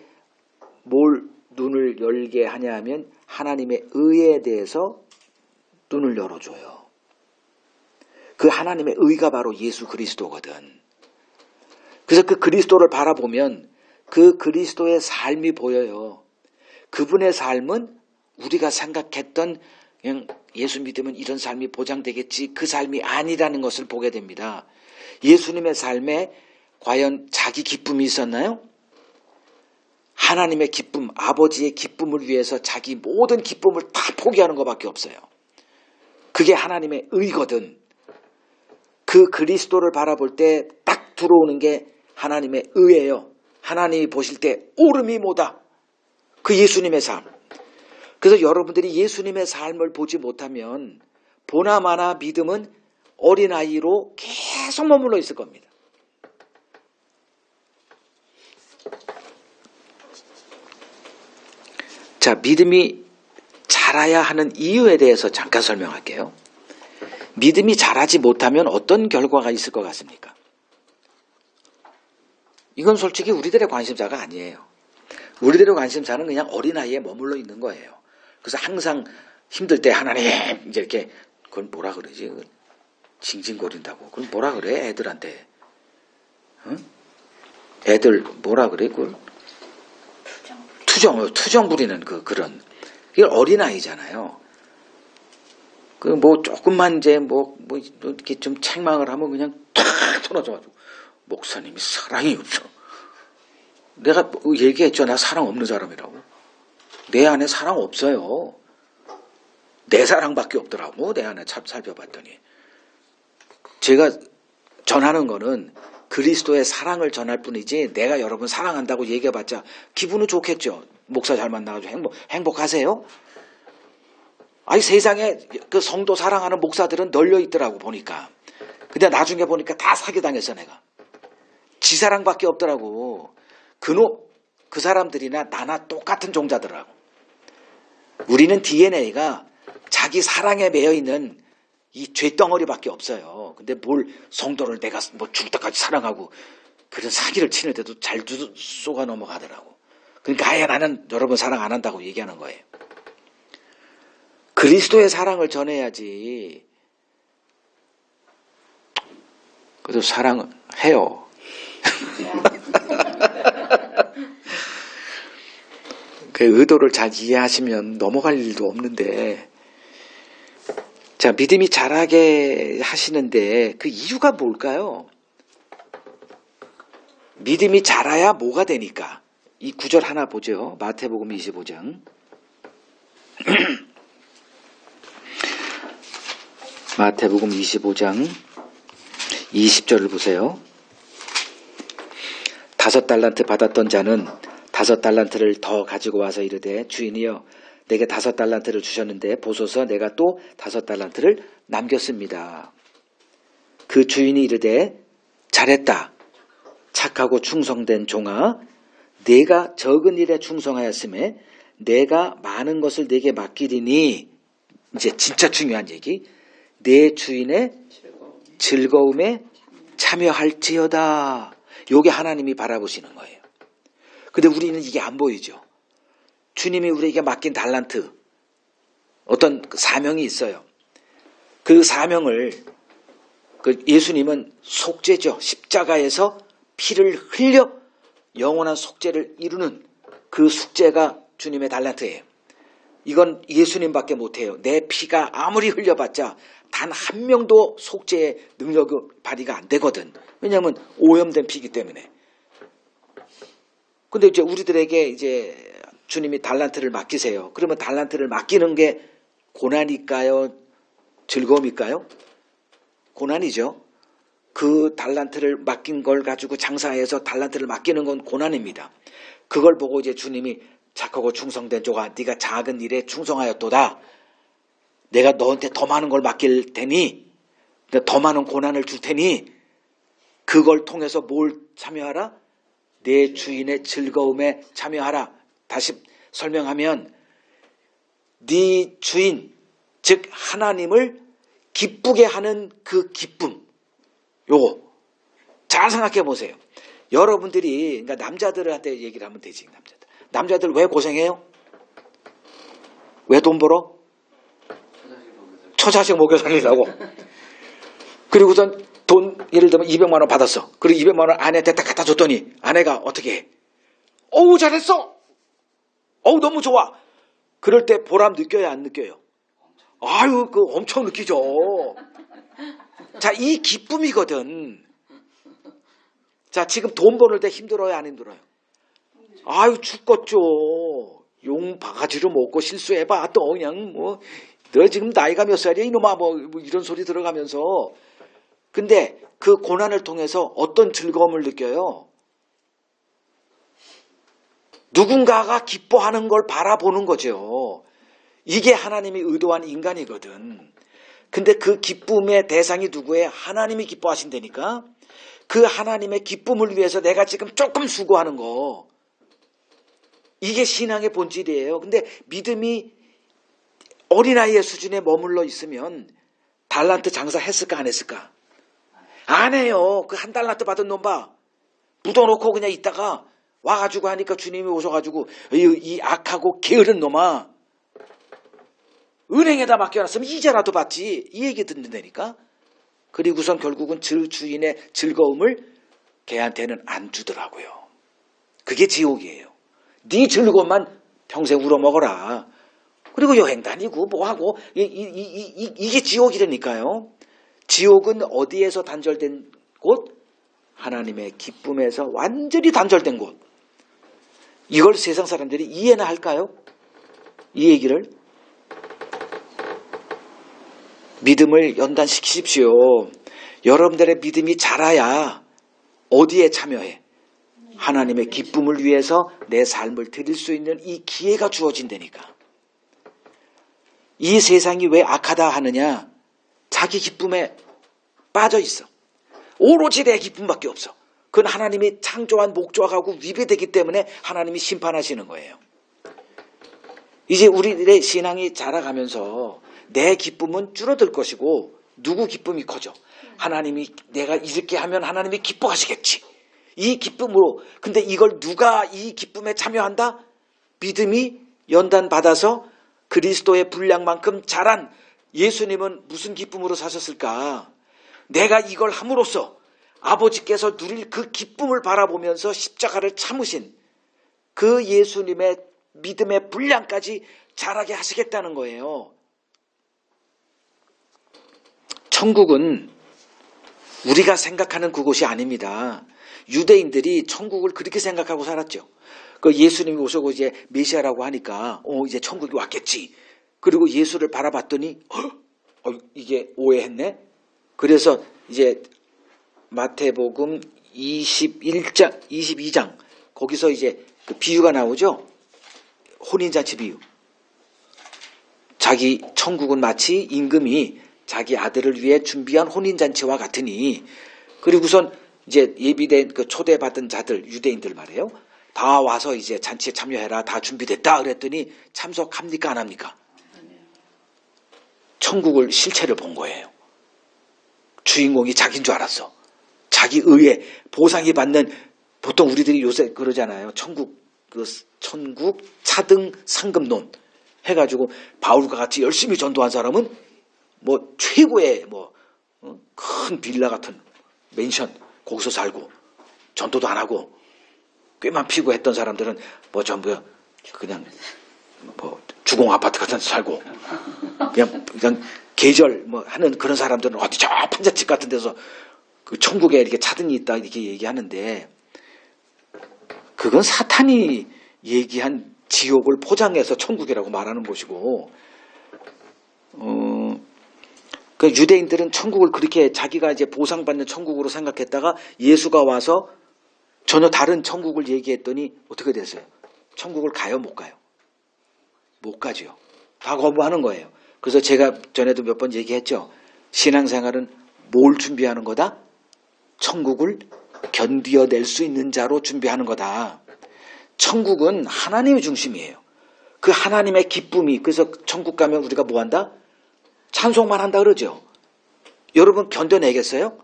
Speaker 1: 뭘 눈을 열게 하냐 하면 하나님의 의에 대해서 눈을 열어줘요. 그 하나님의 의가 바로 예수 그리스도거든. 그래서 그 그리스도를 바라보면 그 그리스도의 삶이 보여요. 그분의 삶은 우리가 생각했던 그냥 예수 믿으면 이런 삶이 보장되겠지 그 삶이 아니라는 것을 보게 됩니다. 예수님의 삶에 과연 자기 기쁨이 있었나요? 하나님의 기쁨, 아버지의 기쁨을 위해서 자기 모든 기쁨을 다 포기하는 것밖에 없어요. 그게 하나님의 의거든. 그 그리스도를 바라볼 때 딱 들어오는 게 하나님의 의예요. 하나님이 보실 때 오름이 뭐다. 그 예수님의 삶. 그래서 여러분들이 예수님의 삶을 보지 못하면 보나마나 믿음은 어린아이로 계속 머물러 있을 겁니다. 자, 믿음이 자라야 하는 이유에 대해서 잠깐 설명할게요. 믿음이 자라지 못하면 어떤 결과가 있을 것 같습니까? 이건 솔직히 우리들의 관심사가 아니에요. 우리들의 관심사는 그냥 어린아이에 머물러 있는 거예요. 그래서 항상 힘들 때 하나님 이제 이렇게 그걸 뭐라 그러지? 징징거린다고. 그걸 뭐라 그래? 애들한테. 응? 애들 뭐라 그래? 그걸 투정 부리는 그런. 이게 어린아이잖아요. 그 뭐 조금만 이제 뭐 이렇게 좀 책망을 하면 그냥 탁 터져가지고 목사님이 사랑이 없어. 내가 얘기했죠. 나 사랑 없는 사람이라고. 내 안에 사랑 없어요. 내 사랑밖에 없더라고. 내 안에 참 살펴봤더니. 제가 전하는 거는 그리스도의 사랑을 전할 뿐이지 내가 여러분 사랑한다고 얘기해봤자 기분은 좋겠죠. 목사 잘 만나가지고 행복하세요? 아니 세상에 그 성도 사랑하는 목사들은 널려 있더라고 보니까. 근데 나중에 보니까 다 사기당했어 내가. 지 사랑밖에 없더라고. 그 사람들이나 나나 똑같은 종자더라고. 우리는 DNA가 자기 사랑에 매여있는 이 죄덩어리밖에 없어요. 근데 뭘 성도를 내가 뭐 죽을 때까지 사랑하고 그런 사기를 치는데도 잘 쏘가 넘어가더라고. 그러니까 아예 나는 여러분 사랑 안 한다고 얘기하는 거예요. 그리스도의 사랑을 전해야지. 그래도 사랑은 해요. 그 의도를 잘 이해하시면 넘어갈 일도 없는데, 자, 믿음이 자라게 하시는데 그 이유가 뭘까요? 믿음이 자라야 뭐가 되니까? 이 구절 하나 보죠. 마태복음 25장. 마태복음 25장 20절을 보세요. 5달란트 받았던 자는 5달란트를 더 가지고 와서 이르되 주인이여 내게 5달란트를 주셨는데 보소서 내가 또 5달란트를 남겼습니다. 그 주인이 이르되 잘했다. 착하고 충성된 종아 내가 적은 일에 충성하였음에 내가 많은 것을 내게 맡기리니 이제 진짜 중요한 얘기 내 주인의 즐거움에 참여할지어다. 요게 하나님이 바라보시는 거예요. 근데 우리는 이게 안 보이죠. 주님이 우리에게 맡긴 달란트 어떤 사명이 있어요. 그 사명을 예수님은 속죄죠. 십자가에서 피를 흘려 영원한 속죄를 이루는 그 속죄가 주님의 달란트예요. 이건 예수님밖에 못해요. 내 피가 아무리 흘려봤자 단 한 명도 속죄의 능력이 발휘가 안 되거든. 왜냐하면 오염된 피이기 때문에. 근데 이제 우리들에게 이제 주님이 달란트를 맡기세요. 그러면 달란트를 맡기는 게 고난일까요? 즐거움일까요? 고난이죠. 그 달란트를 맡긴 걸 가지고 장사해서 달란트를 맡기는 건 고난입니다. 그걸 보고 이제 주님이 착하고 충성된 종아 네가 작은 일에 충성하였도다. 내가 너한테 더 많은 걸 맡길 테니 더 많은 고난을 줄 테니 그걸 통해서 뭘 참여하라? 내 주인의 즐거움에 참여하라. 다시 설명하면 네 주인 즉 하나님을 기쁘게 하는 그 기쁨 요거 잘 생각해 보세요. 여러분들이 그러니까 남자들한테 얘기를 하면 되지. 남자들 왜 고생해요? 왜 돈 벌어? 처자식 먹여 살리려고. 그리고선 돈 예를 들면 200만 원 받았어. 그리고 200만 원 아내한테 딱 갖다 줬더니 아내가 어떻게 해? 어우 잘했어. 어우 너무 좋아. 그럴 때 보람 느껴야 안 느껴요? 아유 그 엄청 느끼죠. 자, 이 기쁨이거든. 자, 지금 돈 버는 데 힘들어요 안 힘들어요? 아유 죽겠죠. 용 바가지로 먹고 실수해봐 또 그냥 뭐 너 지금 나이가 몇 살이야 이놈아 뭐 이런 소리 들어가면서. 근데 그 고난을 통해서 어떤 즐거움을 느껴요? 누군가가 기뻐하는 걸 바라보는 거죠. 이게 하나님이 의도한 인간이거든. 근데 그 기쁨의 대상이 누구예요? 하나님이 기뻐하신다니까. 그 하나님의 기쁨을 위해서 내가 지금 조금 수고하는 거. 이게 신앙의 본질이에요. 근데 믿음이 어린아이의 수준에 머물러 있으면 달란트 장사 했을까 안 했을까? 안 해요. 그 한 달란트 받은 놈 봐. 묻어놓고 그냥 있다가 와가지고 하니까 주님이 오셔가지고 이 악하고 게으른 놈아 은행에다 맡겨놨으면 이자라도 받지. 이 얘기 듣는다니까. 그리고선 결국은 주인의 즐거움을 걔한테는 안 주더라고요. 그게 지옥이에요. 네 즐거움만 평생 울어먹어라. 그리고 여행 다니고 뭐하고 이게 지옥이라니까요. 지옥은 어디에서 단절된 곳? 하나님의 기쁨에서 완전히 단절된 곳. 이걸 세상 사람들이 이해나 할까요? 이 얘기를. 믿음을 연단시키십시오. 여러분들의 믿음이 자라야 어디에 참여해? 하나님의 기쁨을 위해서 내 삶을 드릴 수 있는 이 기회가 주어진다니까. 이 세상이 왜 악하다 하느냐? 자기 기쁨에 빠져 있어. 오로지 내 기쁨밖에 없어. 그건 하나님이 창조한 목적하고 위배되기 때문에 하나님이 심판하시는 거예요. 이제 우리들의 신앙이 자라가면서 내 기쁨은 줄어들 것이고 누구 기쁨이 커져? 하나님이 내가 이렇게 하면 하나님이 기뻐하시겠지. 이 기쁨으로. 근데 이걸 누가 이 기쁨에 참여한다? 믿음이 연단받아서 그리스도의 분량만큼 자란 예수님은 무슨 기쁨으로 사셨을까? 내가 이걸 함으로써 아버지께서 누릴 그 기쁨을 바라보면서 십자가를 참으신 그 예수님의 믿음의 분량까지 자라게 하시겠다는 거예요. 천국은 우리가 생각하는 그곳이 아닙니다. 유대인들이 천국을 그렇게 생각하고 살았죠. 그 예수님이 오셔고 이제 메시아라고 하니까 이제 천국이 왔겠지. 그리고 예수를 바라봤더니 이게 오해했네. 그래서 이제 마태복음 22장 거기서 이제 그 비유가 나오죠. 혼인잔치 비유. 자기 천국은 마치 임금이 자기 아들을 위해 준비한 혼인잔치와 같으니, 그리고선 이제 예비된 그 초대받은 자들, 유대인들 말이에요. 다 와서 이제 잔치에 참여해라. 다 준비됐다. 그랬더니 참석합니까? 안 합니까? 천국을 실체를 본 거예요. 주인공이 자기인 줄 알았어. 자기 의에 보상이 받는, 보통 우리들이 요새 그러잖아요. 천국 차등 상급론 해가지고 바울과 같이 열심히 전도한 사람은 뭐 최고의 큰 빌라 같은 맨션 거기서 살고 전도도 안 하고 꾀만 피고 했던 사람들은 뭐 전부 그냥 뭐 주공 아파트 같은 데서 살고 그냥 계절 하는 그런 사람들은 어디 저 판잣집 같은 데서 그 천국에 이렇게 차등이 있다 이렇게 얘기하는데, 그건 사탄이 얘기한 지옥을 포장해서 천국이라고 말하는 것이고, 그 유대인들은 천국을 그렇게 자기가 이제 보상받는 천국으로 생각했다가 예수가 와서 전혀 다른 천국을 얘기했더니 어떻게 됐어요? 천국을 가요, 못 가요? 못 가죠. 다 거부하는 거예요. 그래서 제가 전에도 몇 번 얘기했죠. 신앙생활은 뭘 준비하는 거다? 천국을 견디어낼 수 있는 자로 준비하는 거다. 천국은 하나님의 중심이에요. 그 하나님의 기쁨이, 그래서 천국 가면 우리가 뭐 한다? 찬송만 한다 그러죠. 여러분 견뎌내겠어요?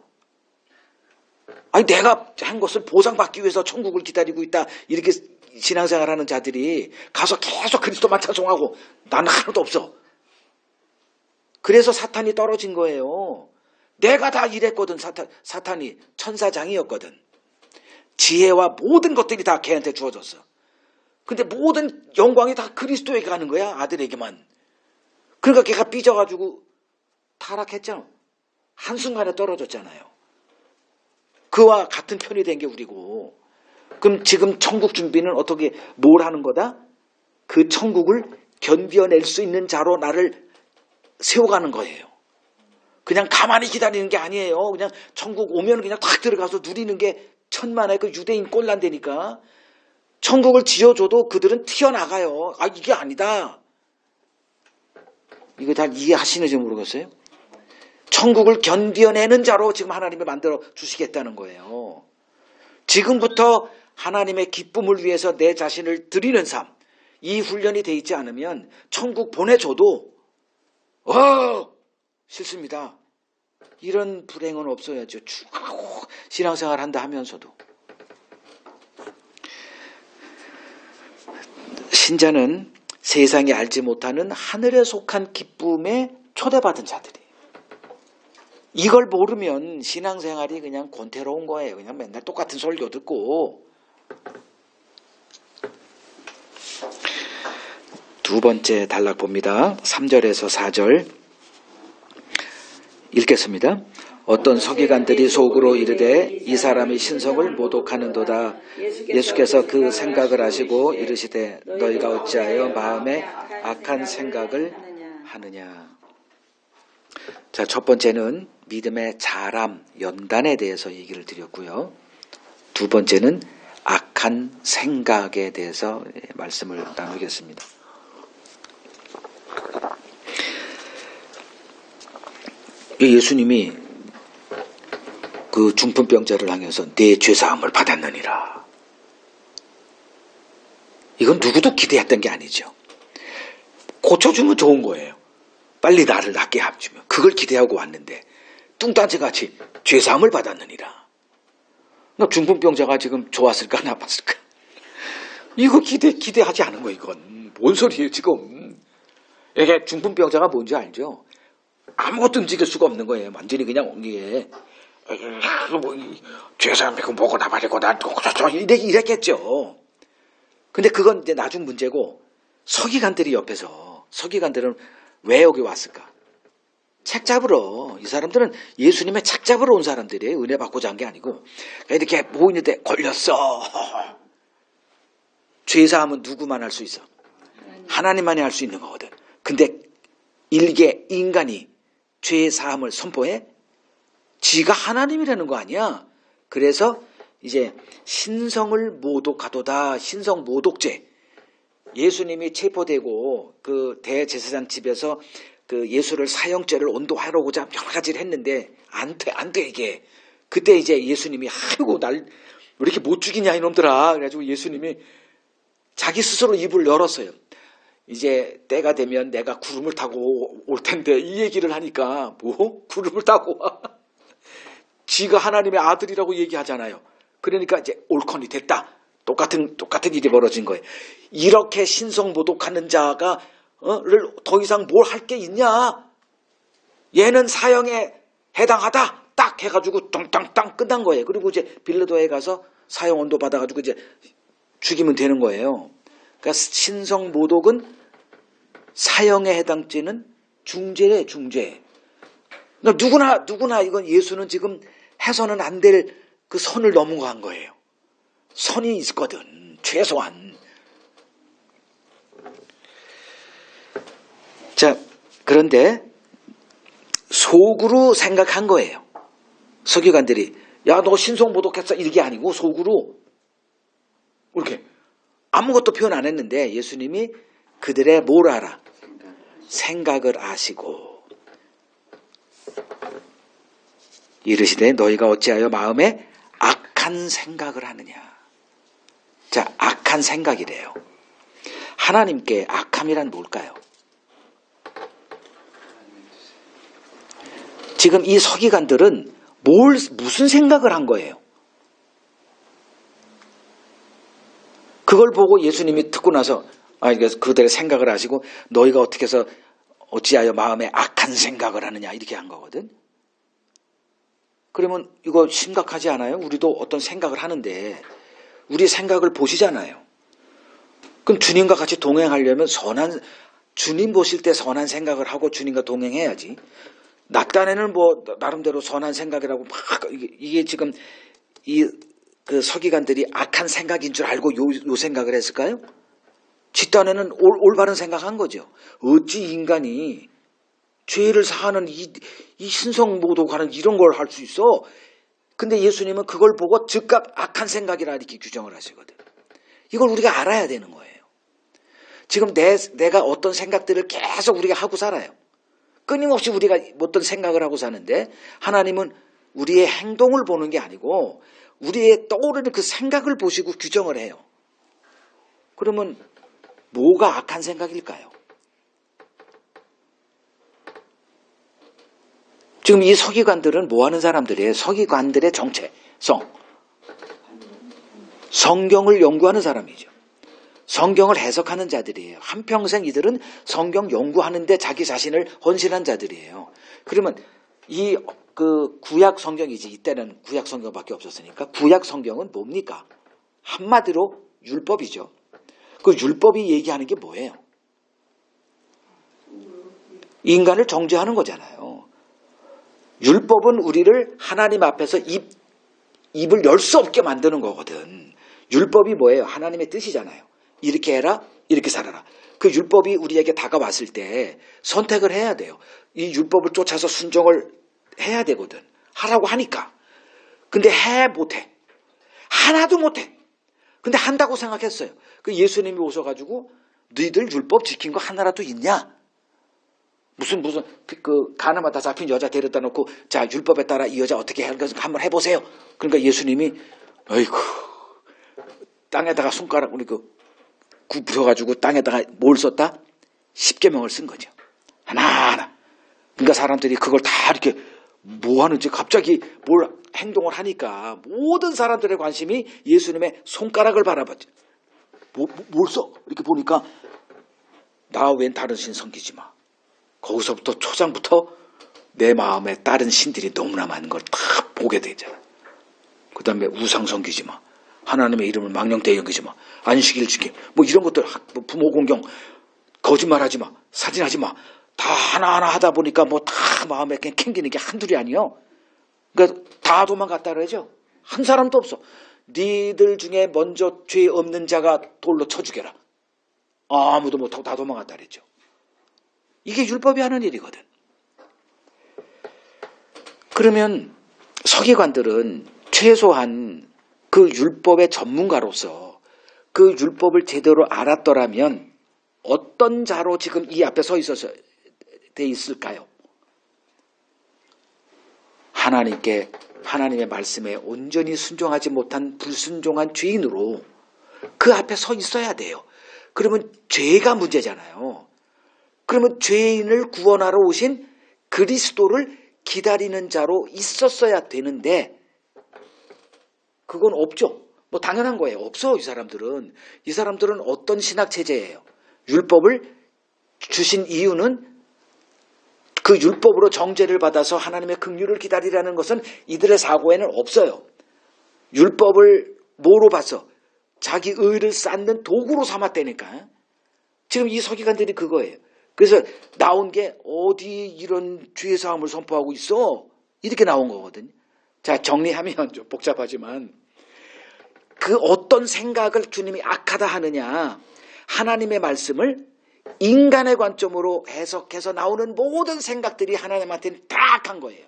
Speaker 1: 아니 내가 한 것을 보상받기 위해서 천국을 기다리고 있다. 이렇게 신앙생활하는 자들이 가서 계속 그리스도만 찬송하고 나는 하나도 없어. 그래서 사탄이 떨어진 거예요. 내가 다 이랬거든. 사탄이 천사장이었거든. 지혜와 모든 것들이 다 걔한테 주어졌어. 근데 모든 영광이 다 그리스도에게 가는 거야. 아들에게만. 그러니까 걔가 삐져가지고 타락했잖아. 한순간에 떨어졌잖아요. 그와 같은 편이 된 게 우리고. 그럼 지금 천국 준비는 어떻게 뭘 하는 거다? 그 천국을 견뎌낼 수 있는 자로 나를 세워가는 거예요. 그냥 가만히 기다리는 게 아니에요. 그냥 천국 오면 그냥 탁 들어가서 누리는 게 천만의 그 유대인 꼴난다니까. 천국을 지어줘도 그들은 튀어나가요. 아 이게 아니다. 이거 다 이해하시는지 모르겠어요. 천국을 견뎌내는 자로 지금 하나님이 만들어 주시겠다는 거예요. 지금부터 하나님의 기쁨을 위해서 내 자신을 드리는 삶, 이 훈련이 돼 있지 않으면 천국 보내줘도 싫습니다. 이런 불행은 없어야죠. 쭉 신앙생활 한다 하면서도. 신자는 세상이 알지 못하는 하늘에 속한 기쁨에 초대받은 자들이에요. 이걸 모르면 신앙생활이 그냥 곤태로운 거예요. 그냥 맨날 똑같은 설교 듣고. 두 번째 단락 봅니다. 3절에서 4절 읽겠습니다. 어떤 서기관들이 속으로 이르되 이 사람이 신성을 모독하는도다. 예수께서 그 생각을 하시고 이르시되 너희가 어찌하여 마음에 악한 생각을 하느냐. 자, 첫 번째는 믿음의 자람, 연단에 대해서 얘기를 드렸고요. 두 번째는 악한 생각에 대해서 말씀을 나누겠습니다. 예수님이 그 중풍병자를 향해서 내 죄사함을 받았느니라. 이건 누구도 기대했던 게 아니죠. 고쳐주면 좋은 거예요. 빨리 나를 낫게 해주면. 그걸 기대하고 왔는데 뚱딴지같이 죄사함을 받았느니라. 그러니까 중풍병자가 지금 좋았을까 나빴을까? 이거 기대하지 않은 거예요. 이건 뭔 소리예요 지금. 이게 중풍병자가 뭔지 알죠? 아무것도 움직일 수가 없는 거예요. 완전히 그냥 옹기에 죄사함 이거 뭐고 나발이고 난 이랬겠죠. 근데 그건 이제 나중 문제고, 서기관들이 옆에서, 서기관들은 왜 여기 왔을까? 책 잡으러. 이 사람들은 예수님의 책 잡으러 온 사람들이에요. 은혜 받고자 한 게 아니고. 이렇게 보이는데 걸렸어. 죄사함은 누구만 할 수 있어? 하나님만이 할 수 있는 거거든. 근데 일개 인간이 죄사함을 선포해? 지가 하나님이라는 거 아니야. 그래서 이제 신성을 모독하도다. 신성 모독죄. 예수님이 체포되고 그 대제사장 집에서 그 예수를 사형죄를 온도하려고자 여러 가지를 했는데 안 돼 이게. 그때 이제 예수님이 아이고 날 왜 이렇게 못 죽이냐 이놈들아. 그래가지고 예수님이 자기 스스로 입을 열었어요. 이제 때가 되면 내가 구름을 타고 올 텐데 이 얘기를 하니까 뭐 구름을 타고 와. 지가 하나님의 아들이라고 얘기하잖아요. 그러니까 이제 올컨이 됐다. 똑같은 일이 벌어진 거예요. 이렇게 신성모독하는 자가 더 이상 뭘 할 게 있냐? 얘는 사형에 해당하다. 딱 해가지고 땅땅땅 끝난 거예요. 그리고 이제 빌라도에 가서 사형 온도 받아가지고 이제 죽이면 되는 거예요. 그러니까 신성모독은 사형에 해당죄는 중죄래, 중죄. 그러니까 누구나 이건 예수는 지금 해서는 안 될 그 선을 넘어간 거예요. 선이 있거든. 최소한. 자, 그런데 속으로 생각한 거예요. 서기관들이 야, 너 신성모독했어. 이게 아니고 속으로 이렇게 아무것도 표현 안 했는데 예수님이 그들의 뭘 알아? 생각을 아시고 이르시되 너희가 어찌하여 마음에 악한 생각을 하느냐. 자, 악한 생각이래요. 하나님께 악함이란 뭘까요? 지금 이 서기관들은 무슨 생각을 한 거예요? 그걸 보고 예수님이 듣고 나서 그들의 생각을 하시고 너희가 어떻게 해서 어찌하여 마음에 악한 생각을 하느냐 이렇게 한 거거든. 그러면 이거 심각하지 않아요? 우리도 어떤 생각을 하는데 우리 생각을 보시잖아요. 그럼 주님과 같이 동행하려면 주님 보실 때 선한 생각을 하고 주님과 동행해야지. 낮단에는 뭐 나름대로 선한 생각이라고 막 이게 지금 그 서기관들이 악한 생각인 줄 알고 요 생각을 했을까요? 뒷단에는 올바른 생각한 거죠. 어찌 인간이 죄를 사하는 이 신성모독하는 이런 걸 할 수 있어? 근데 예수님은 그걸 보고 즉각 악한 생각이라 이렇게 규정을 하시거든. 이걸 우리가 알아야 되는 거예요. 지금 내가 어떤 생각들을 계속 우리가 하고 살아요. 끊임없이 우리가 어떤 생각을 하고 사는데 하나님은 우리의 행동을 보는 게 아니고 우리의 떠오르는 그 생각을 보시고 규정을 해요. 그러면 뭐가 악한 생각일까요? 지금 이 서기관들은 뭐 하는 사람들이에요? 서기관들의 정체성. 성경을 연구하는 사람이죠. 성경을 해석하는 자들이에요. 한평생 이들은 성경 연구하는데 자기 자신을 헌신한 자들이에요. 그러면 그 구약 성경이지. 이때는 구약 성경밖에 없었으니까 구약 성경은 뭡니까? 한마디로 율법이죠. 그 율법이 얘기하는 게 뭐예요? 인간을 정죄하는 거잖아요. 율법은 우리를 하나님 앞에서 입을 열 수 없게 만드는 거거든. 율법이 뭐예요? 하나님의 뜻이잖아요. 이렇게 해라, 이렇게 살아라. 그 율법이 우리에게 다가왔을 때 선택을 해야 돼요. 이 율법을 쫓아서 순종을 해야 되거든. 하라고 하니까. 근데 못해. 하나도 못해. 근데 한다고 생각했어요. 그 예수님이 오셔가지고 너희들 율법 지킨 거 하나라도 있냐? 무슨 그 가늠하다 잡힌 여자 데려다 놓고 자 율법에 따라 이 여자 어떻게 할 것을 한번 해보세요. 그러니까 예수님이 아이고 땅에다가 손가락 우리 굽혀가지고 땅에다가 뭘 썼다? 10계명을 쓴 거죠. 하나하나. 그러니까 사람들이 그걸 다 이렇게 뭐 하는지 갑자기 뭘 행동을 하니까 모든 사람들의 관심이 예수님의 손가락을 바라봤죠. 뭘 써? 이렇게 보니까 나 웬 다른 신 섬기지 마. 거기서부터 초장부터 내 마음에 다른 신들이 너무나 많은 걸 다 보게 되잖아. 그 다음에 우상 섬기지 마. 하나님의 이름을 망령되이 여기지 마. 안식일 지킴. 뭐 이런 것들, 부모 공경, 거짓말하지 마. 사진하지 마. 다 하나하나 하다 보니까 뭐 다 마음에 그냥 캥기는 게 한둘이 아니요. 그러니까 다 도망갔다 그러죠. 한 사람도 없어. 니들 중에 먼저 죄 없는 자가 돌로 쳐 죽여라. 아무도 못하고 다 도망갔다 그랬죠. 이게 율법이 하는 일이거든. 그러면 서기관들은 최소한 그 율법의 전문가로서 그 율법을 제대로 알았더라면 어떤 자로 지금 이 앞에 서 있어서 돼 있을까요? 하나님의 말씀에 온전히 순종하지 못한 불순종한 죄인으로 그 앞에 서 있어야 돼요. 그러면 죄가 문제잖아요. 그러면 죄인을 구원하러 오신 그리스도를 기다리는 자로 있었어야 되는데 그건 없죠. 뭐 당연한 거예요. 없어. 이 사람들은 어떤 신학 체제예요? 율법을 주신 이유는 그 율법으로 정죄를 받아서 하나님의 긍휼을 기다리라는 것은 이들의 사고에는 없어요. 율법을 뭐로 봤어? 자기 의를 쌓는 도구로 삼았다니까. 지금 이 서기관들이 그거예요. 그래서 나온 게 어디 이런 죄사함을 선포하고 있어? 이렇게 나온 거거든요. 자, 정리하면 좀 복잡하지만 그 어떤 생각을 주님이 악하다 하느냐. 하나님의 말씀을 인간의 관점으로 해석해서 나오는 모든 생각들이 하나님한테는 다 악한 거예요.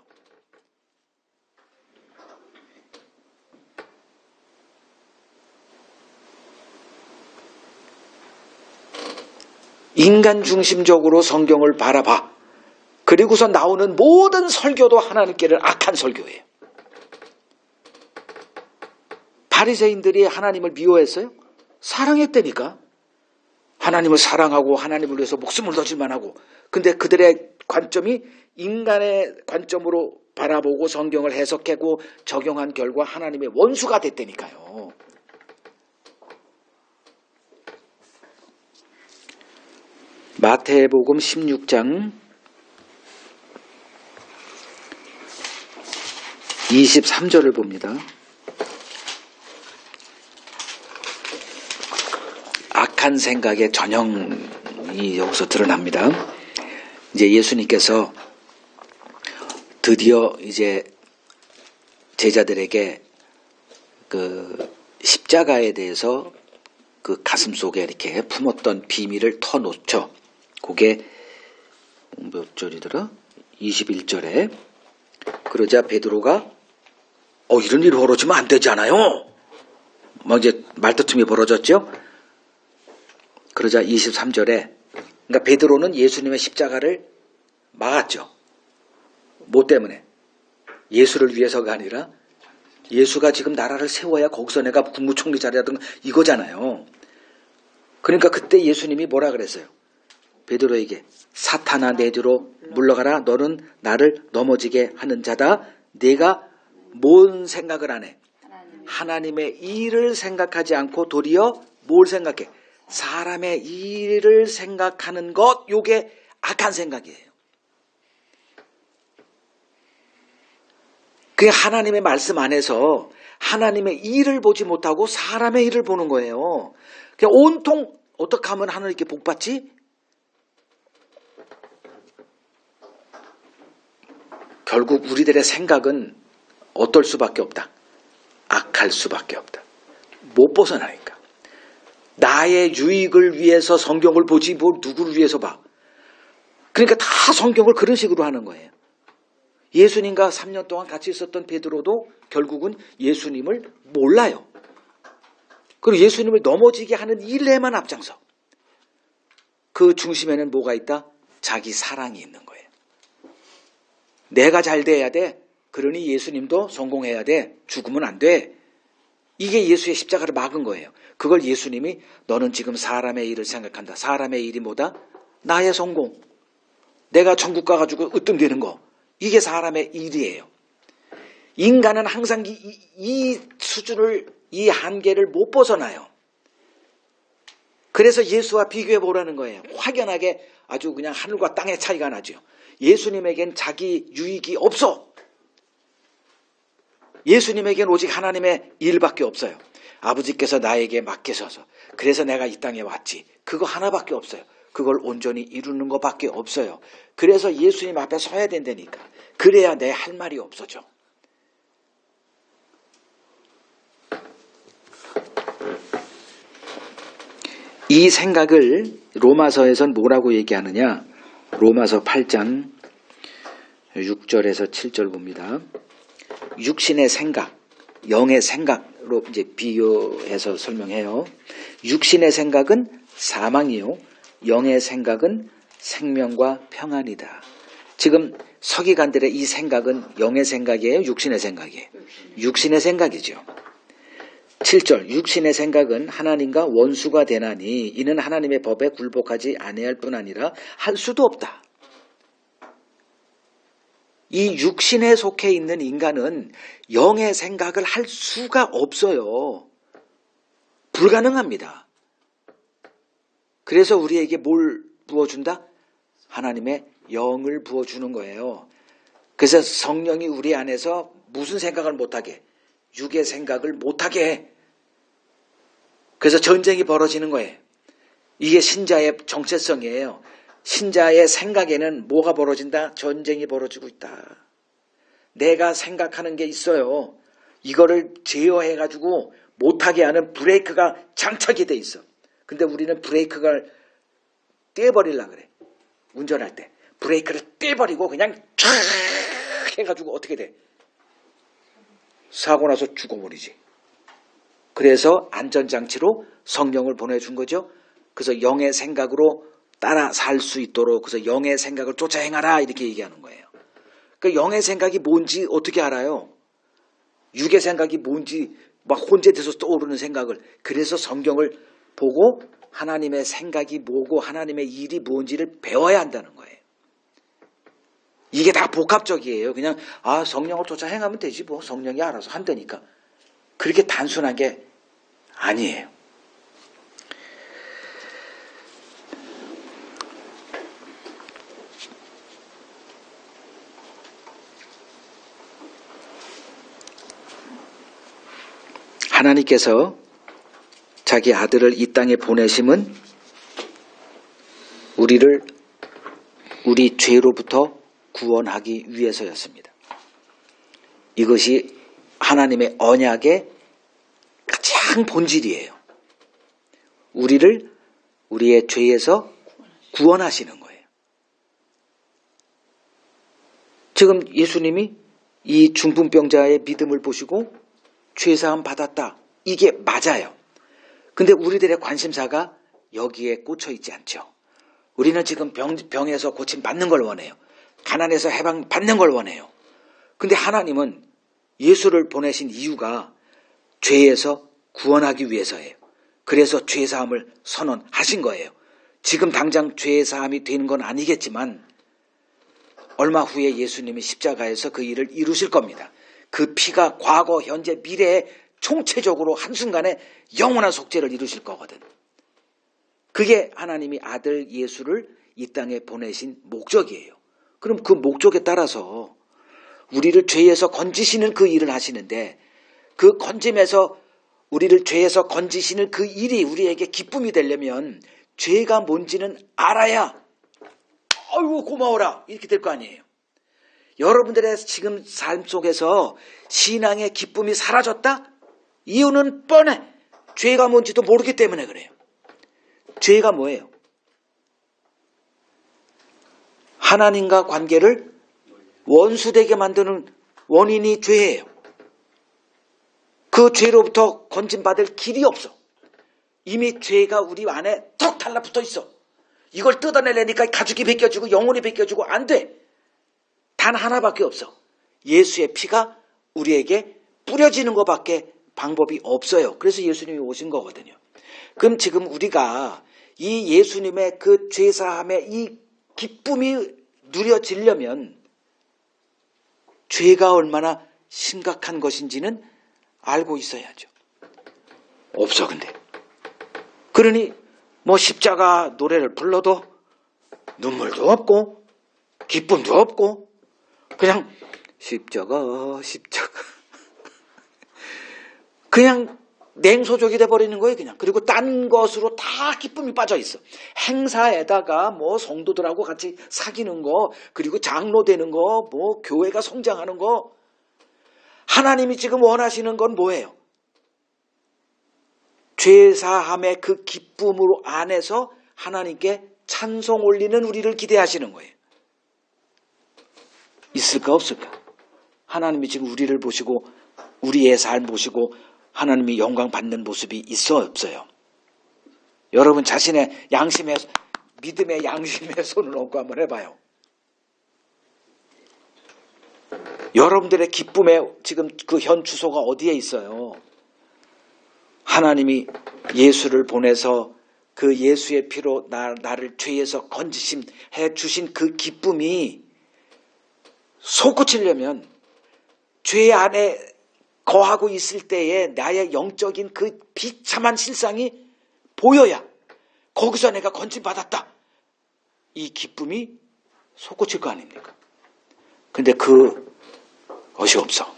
Speaker 1: 인간 중심적으로 성경을 바라봐. 그리고서 나오는 모든 설교도 하나님께는 악한 설교예요. 바리새인들이 하나님을 미워했어요? 사랑했다니까. 하나님을 사랑하고 하나님을 위해서 목숨을 던질 만하고. 근데 그들의 관점이 인간의 관점으로 바라보고 성경을 해석하고 적용한 결과 하나님의 원수가 됐다니까요. 마태복음 16장 23절을 봅니다. 악한 생각의 전형이 여기서 드러납니다. 이제 예수님께서 드디어 이제 제자들에게 그 십자가에 대해서 그 가슴 속에 이렇게 품었던 비밀을 터놓죠. 그게 몇 절이더라? 21절에 그러자 베드로가 이런 일이 벌어지면 안 되잖아요. 막 이제 말다툼이 벌어졌죠. 그러자 23절에 그러니까 베드로는 예수님의 십자가를 막았죠. 뭐 때문에? 예수를 위해서가 아니라 예수가 지금 나라를 세워야 거기서 내가 국무총리 자리하던 이거잖아요. 그러니까 그때 예수님이 뭐라 그랬어요? 베드로에게 사탄아 내 뒤로 물러가라. 너는 나를 넘어지게 하는 자다. 내가 뭔 생각을 안 해? 하나님의 일을 생각하지 않고 도리어 뭘 생각해? 사람의 일을 생각하는 것, 요게 악한 생각이에요. 그게 하나님의 말씀 안에서 하나님의 일을 보지 못하고 사람의 일을 보는 거예요. 그냥 온통 어떻게 하면 하나님께 복 받지? 결국 우리들의 생각은 어떨 수밖에 없다. 악할 수밖에 없다. 못 벗어나니까. 나의 유익을 위해서 성경을 보지 뭐 누구를 위해서 봐. 그러니까 다 성경을 그런 식으로 하는 거예요. 예수님과 3년 동안 같이 있었던 베드로도 결국은 예수님을 몰라요. 그리고 예수님을 넘어지게 하는 일에만 앞장서. 그 중심에는 뭐가 있다? 자기 사랑이 있는 거예요. 내가 잘 돼야 돼. 그러니 예수님도 성공해야 돼. 죽으면 안 돼. 이게 예수의 십자가를 막은 거예요. 그걸 예수님이 너는 지금 사람의 일을 생각한다. 사람의 일이 뭐다? 나의 성공. 내가 천국 가가지고 으뜸되는 거. 이게 사람의 일이에요. 인간은 항상 이 수준을, 이 한계를 못 벗어나요. 그래서 예수와 비교해 보라는 거예요. 확연하게 아주 그냥 하늘과 땅의 차이가 나죠. 예수님에겐 자기 유익이 없어. 예수님에겐 오직 하나님의 일밖에 없어요. 아버지께서 나에게 맡기셔서 그래서 내가 이 땅에 왔지. 그거 하나밖에 없어요. 그걸 온전히 이루는 것밖에 없어요. 그래서 예수님 앞에 서야 된다니까. 그래야 내 할 말이 없어져. 이 생각을 로마서에선 뭐라고 얘기하느냐? 로마서 8장 6절에서 7절 봅니다. 육신의 생각, 영의 생각로 이제 비유해서 설명해요. 육신의 생각은 사망이요, 영의 생각은 생명과 평안이다. 지금 서기관들의 이 생각은 영의 생각이에요, 육신의 생각이에요? 육신의 생각이죠. 7절, 육신의 생각은 하나님과 원수가 되나니 이는 하나님의 법에 굴복하지 아니할 뿐 아니라 할 수도 없다. 이 육신에 속해 있는 인간은 영의 생각을 할 수가 없어요. 불가능합니다. 그래서 우리에게 뭘 부어준다? 하나님의 영을 부어주는 거예요. 그래서 성령이 우리 안에서 무슨 생각을 못하게? 육의 생각을 못하게 해. 그래서 전쟁이 벌어지는 거예요. 이게 신자의 정체성이에요. 신자의 생각에는 뭐가 벌어진다? 전쟁이 벌어지고 있다. 내가 생각하는 게 있어요. 이거를 제어해가지고 못하게 하는 브레이크가 장착이 돼 있어. 근데 우리는 브레이크를 떼버리려고 그래. 운전할 때 브레이크를 떼버리고 그냥 쫙 해가지고 어떻게 돼? 사고 나서 죽어버리지. 그래서 안전장치로 성령을 보내준 거죠. 그래서 영의 생각으로 따라 살 수 있도록, 그래서 영의 생각을 쫓아 행하라 이렇게 얘기하는 거예요. 그 영의 생각이 뭔지 어떻게 알아요? 육의 생각이 뭔지 막 혼재돼서 떠오르는 생각을. 그래서 성경을 보고 하나님의 생각이 뭐고 하나님의 일이 뭔지를 배워야 한다는 거예요. 이게 다 복합적이에요. 그냥 성령을 쫓아 행하면 되지 뭐, 성령이 알아서 한다니까. 그렇게 단순한 게 아니에요. 하나님께서 자기 아들을 이 땅에 보내심은 우리를 우리 죄로부터 구원하기 위해서였습니다. 이것이 하나님의 언약의 가장 본질이에요. 우리를 우리의 죄에서 구원하시는 거예요. 지금 예수님이 이 중풍병자의 믿음을 보시고 죄사함 받았다. 이게 맞아요. 근데 우리들의 관심사가 여기에 꽂혀 있지 않죠. 우리는 지금 병에서 고침 받는 걸 원해요. 가난에서 해방 받는 걸 원해요. 근데 하나님은 예수를 보내신 이유가 죄에서 구원하기 위해서예요. 그래서 죄사함을 선언하신 거예요. 지금 당장 죄사함이 되는 건 아니겠지만 얼마 후에 예수님이 십자가에서 그 일을 이루실 겁니다. 그 피가 과거, 현재, 미래에 총체적으로 한순간에 영원한 속죄를 이루실 거거든. 그게 하나님이 아들 예수를 이 땅에 보내신 목적이에요. 그럼 그 목적에 따라서 우리를 죄에서 건지시는 그 일을 하시는데, 그 건짐에서 우리를 죄에서 건지시는 그 일이 우리에게 기쁨이 되려면 죄가 뭔지는 알아야 아이고 고마워라 이렇게 될 거 아니에요. 여러분들의 지금 삶 속에서 신앙의 기쁨이 사라졌다? 이유는 뻔해. 죄가 뭔지도 모르기 때문에 그래요. 죄가 뭐예요? 하나님과 관계를 원수되게 만드는 원인이 죄예요. 그 죄로부터 건진받을 길이 없어. 이미 죄가 우리 안에 턱 달라붙어 있어. 이걸 뜯어내려니까 가죽이 벗겨지고 영혼이 벗겨지고 안 돼. 단 하나밖에 없어. 예수의 피가 우리에게 뿌려지는 것밖에 방법이 없어요. 그래서 예수님이 오신 거거든요. 그럼 지금 우리가 이 예수님의 그 죄사함의 이 기쁨이 누려지려면 죄가 얼마나 심각한 것인지는 알고 있어야죠. 없어 근데. 그러니 뭐 십자가 노래를 불러도 눈물도 없고 기쁨도 없고 그냥 십자가 그냥 냉소적이 돼버리는 거예요. 그냥. 그리고 딴 것으로 다 기쁨이 빠져 있어. 행사에다가 뭐 성도들하고 같이 사귀는 거, 그리고 장로 되는 거, 뭐 교회가 성장하는 거. 하나님이 지금 원하시는 건 뭐예요? 죄사함의 그 기쁨으로 안에서 하나님께 찬송 올리는 우리를 기대하시는 거예요. 있을까 없을까? 하나님이 지금 우리를 보시고 우리의 삶 보시고 하나님이 영광 받는 모습이 있어 없어요? 여러분 자신의 양심의 믿음의 양심에 손을 얹고 한번 해봐요. 여러분들의 기쁨의 지금 그 현 주소가 어디에 있어요? 하나님이 예수를 보내서 그 예수의 피로 나를 죄에서 건지심해 주신 그 기쁨이 솟구치려면 죄 안에 거하고 있을 때에 나의 영적인 그 비참한 실상이 보여야 거기서 내가 건진받았다. 이 기쁨이 솟구칠 거 아닙니까? 근데 그 것이 없어.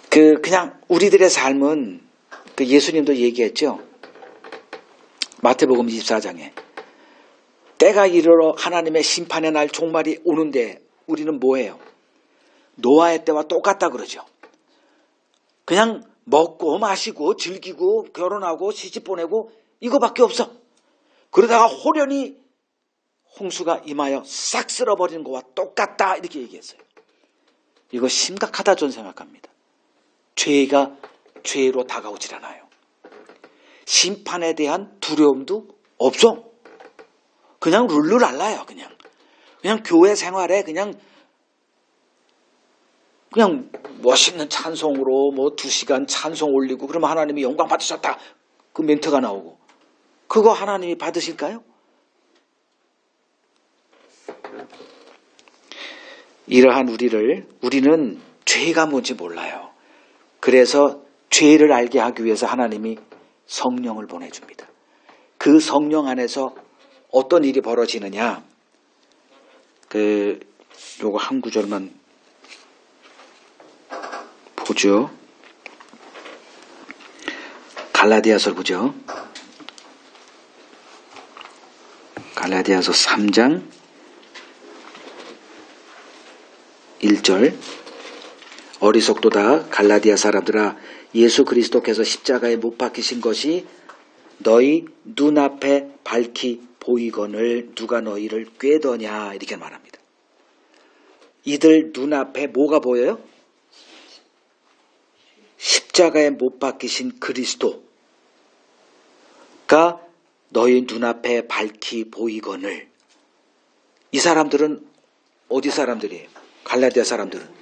Speaker 1: 그냥 우리들의 삶은 그 예수님도 얘기했죠. 마태복음 24장에 때가 이르러 하나님의 심판의 날 종말이 오는데 우리는 뭐예요? 노아의 때와 똑같다 그러죠. 그냥 먹고 마시고 즐기고 결혼하고 시집 보내고 이거밖에 없어. 그러다가 호련히 홍수가 임하여 싹 쓸어버리는 것과 똑같다 이렇게 얘기했어요. 이거 심각하다 저는 생각합니다. 죄가 죄로 다가오질 않아요. 심판에 대한 두려움도 없어. 그냥 룰루랄라요. 그냥 교회 생활에 그냥 멋있는 찬송으로 2시간 찬송 올리고 그러면 하나님이 영광 받으셨다. 그 멘트가 나오고. 그거 하나님이 받으실까요? 이러한 우리는 죄가 뭔지 몰라요. 그래서 죄를 알게 하기 위해서 하나님이 성령을 보내줍니다. 그 성령 안에서 어떤 일이 벌어지느냐. 요거 한 구절만 보죠. 갈라디아서 보죠. 갈라디아서 3장 1절. 어리석도다 갈라디아 사람들아, 예수 그리스도께서 십자가에 못 박히신 것이 너희 눈앞에 밝히 보이거늘 누가 너희를 꾀더냐 이렇게 말합니다. 이들 눈앞에 뭐가 보여요? 십자가에 못 박히신 그리스도가 너희 눈앞에 밝히 보이거늘. 이 사람들은 어디 사람들이에요? 갈라디아 사람들은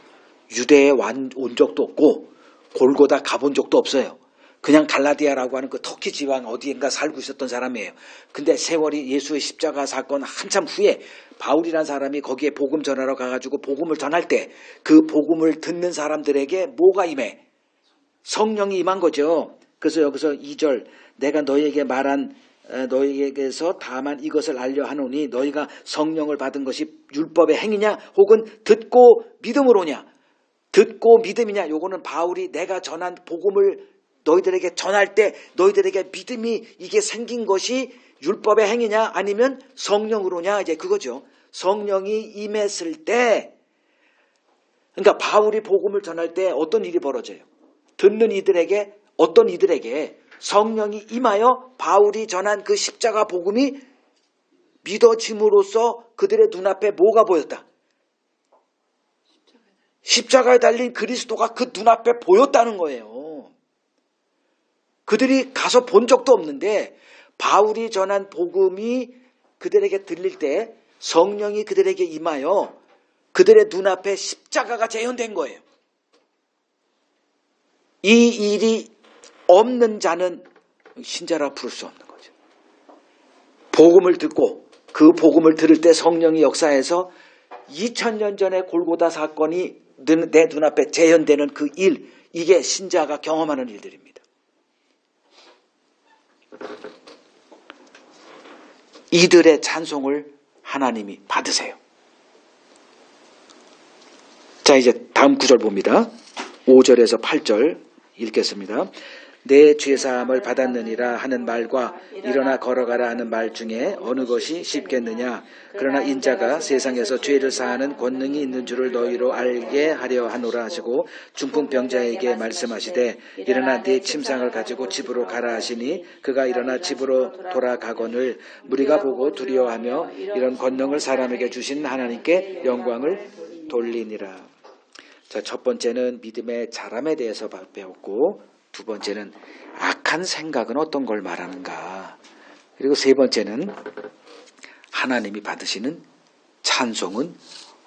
Speaker 1: 유대에 온 적도 없고 골고다 가본 적도 없어요. 그냥 갈라디아라고 하는 그 터키 지방 어디인가 살고 있었던 사람이에요. 근데 세월이 예수의 십자가 사건 한참 후에 바울이라는 사람이 거기에 복음 전하러 가가지고 복음을 전할 때 그 복음을 듣는 사람들에게 뭐가 임해? 성령이 임한 거죠. 그래서 여기서 2절 내가 너희에게 말한 너희에게서 다만 이것을 알려 하노니 너희가 성령을 받은 것이 율법의 행위냐 혹은 듣고 믿음으로냐. 듣고 믿음이냐. 요거는 바울이 내가 전한 복음을 너희들에게 전할 때 너희들에게 믿음이 이게 생긴 것이 율법의 행위냐 아니면 성령으로냐 이제 그거죠. 성령이 임했을 때 그러니까 바울이 복음을 전할 때 어떤 일이 벌어져요? 듣는 이들에게 어떤 이들에게 성령이 임하여 바울이 전한 그 십자가 복음이 믿어짐으로써 그들의 눈앞에 뭐가 보였다? 십자가에 달린 그리스도가 그 눈앞에 보였다는 거예요. 그들이 가서 본 적도 없는데 바울이 전한 복음이 그들에게 들릴 때 성령이 그들에게 임하여 그들의 눈앞에 십자가가 재현된 거예요. 이 일이 없는 자는 신자라 부를 수 없는 거죠. 복음을 듣고 그 복음을 들을 때 성령이 역사해서 2000년 전에 골고다 사건이 내 눈앞에 재현되는 그 일, 이게 신자가 경험하는 일들입니다. 이들의 찬송을 하나님이 받으세요. 자, 이제 다음 구절 봅니다. 5절에서 8절 읽겠습니다. 내 죄사함을 받았느니라 하는 말과 일어나 걸어가라 하는 말 중에 어느 것이 쉽겠느냐. 그러나 인자가 세상에서 죄를 사하는 권능이 있는 줄을 너희로 알게 하려 하노라 하시고 중풍병자에게 말씀하시되 일어나 네 침상을 가지고 집으로 가라 하시니 그가 일어나 집으로 돌아가거늘 무리가 보고 두려워하며 이런 권능을 사람에게 주신 하나님께 영광을 돌리니라. 자, 첫 번째는 믿음의 자람에 대해서 배웠고, 두 번째는 악한 생각은 어떤 걸 말하는가, 그리고 세 번째는 하나님이 받으시는 찬송은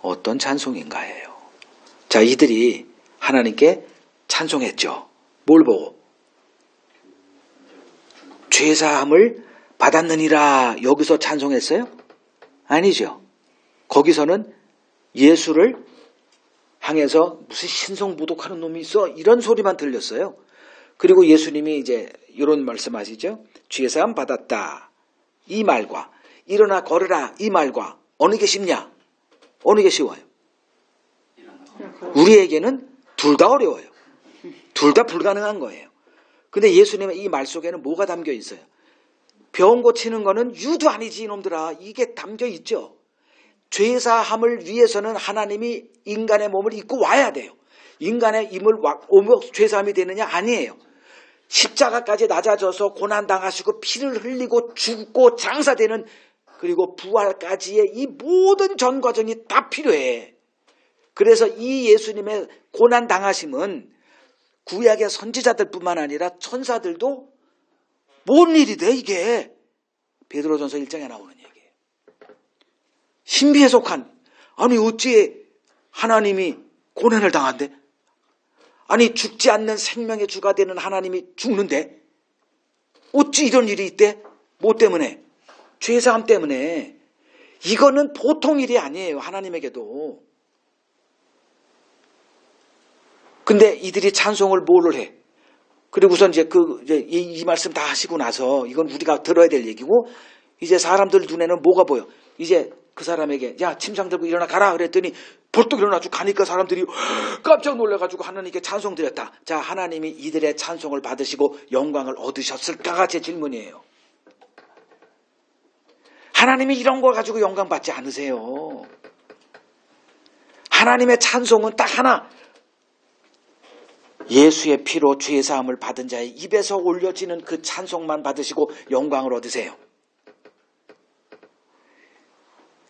Speaker 1: 어떤 찬송인가예요. 자, 이들이 하나님께 찬송했죠. 뭘 보고? 죄사함을 받았느니라. 여기서 찬송했어요? 아니죠. 거기서는 예수를 향해서 무슨 신성모독하는 놈이 있어? 이런 소리만 들렸어요. 그리고 예수님이 이제 이런 말씀하시죠. 죄사함 받았다. 이 말과 일어나 걸으라. 이 말과 어느 게 쉽냐? 어느 게 쉬워요? 우리에게는 둘 다 어려워요. 둘 다 불가능한 거예요. 근데 예수님의 이 말 속에는 뭐가 담겨 있어요? 병 고치는 거는 유도 아니지 이놈들아. 이게 담겨 있죠. 죄사함을 위해서는 하나님이 인간의 몸을 입고 와야 돼요. 인간의 힘을 오며 죄사함이 되느냐? 아니에요. 십자가까지 낮아져서 고난당하시고 피를 흘리고 죽고 장사되는, 그리고 부활까지의 이 모든 전 과정이 다 필요해. 그래서 이 예수님의 고난당하심은 구약의 선지자들뿐만 아니라 천사들도 뭔 일이 돼 이게? 베드로전서 1장에 나오는 얘기예요. 신비에 속한, 아니 어찌 하나님이 고난을 당한대? 아니 죽지 않는 생명의 주가 되는 하나님이 죽는데 어찌 이런 일이 있대? 뭐 때문에? 죄사함 때문에. 이거는 보통 일이 아니에요. 하나님에게도. 근데 이들이 찬송을 뭐를 해? 그리고선 이제 이 말씀 다 하시고 나서, 이건 우리가 들어야 될 얘기고, 이제 사람들 눈에는 뭐가 보여? 이제 그 사람에게 야 침상 들고 일어나 가라 그랬더니 벌떡 일어나가지고 가니까 사람들이 깜짝 놀라가지고 하나님께 찬송 드렸다. 자, 하나님이 이들의 찬송을 받으시고 영광을 얻으셨을까가 제 질문이에요. 하나님이 이런 걸 가지고 영광 받지 않으세요. 하나님의 찬송은 딱 하나, 예수의 피로 죄사함을 받은 자의 입에서 올려지는 그 찬송만 받으시고 영광을 얻으세요.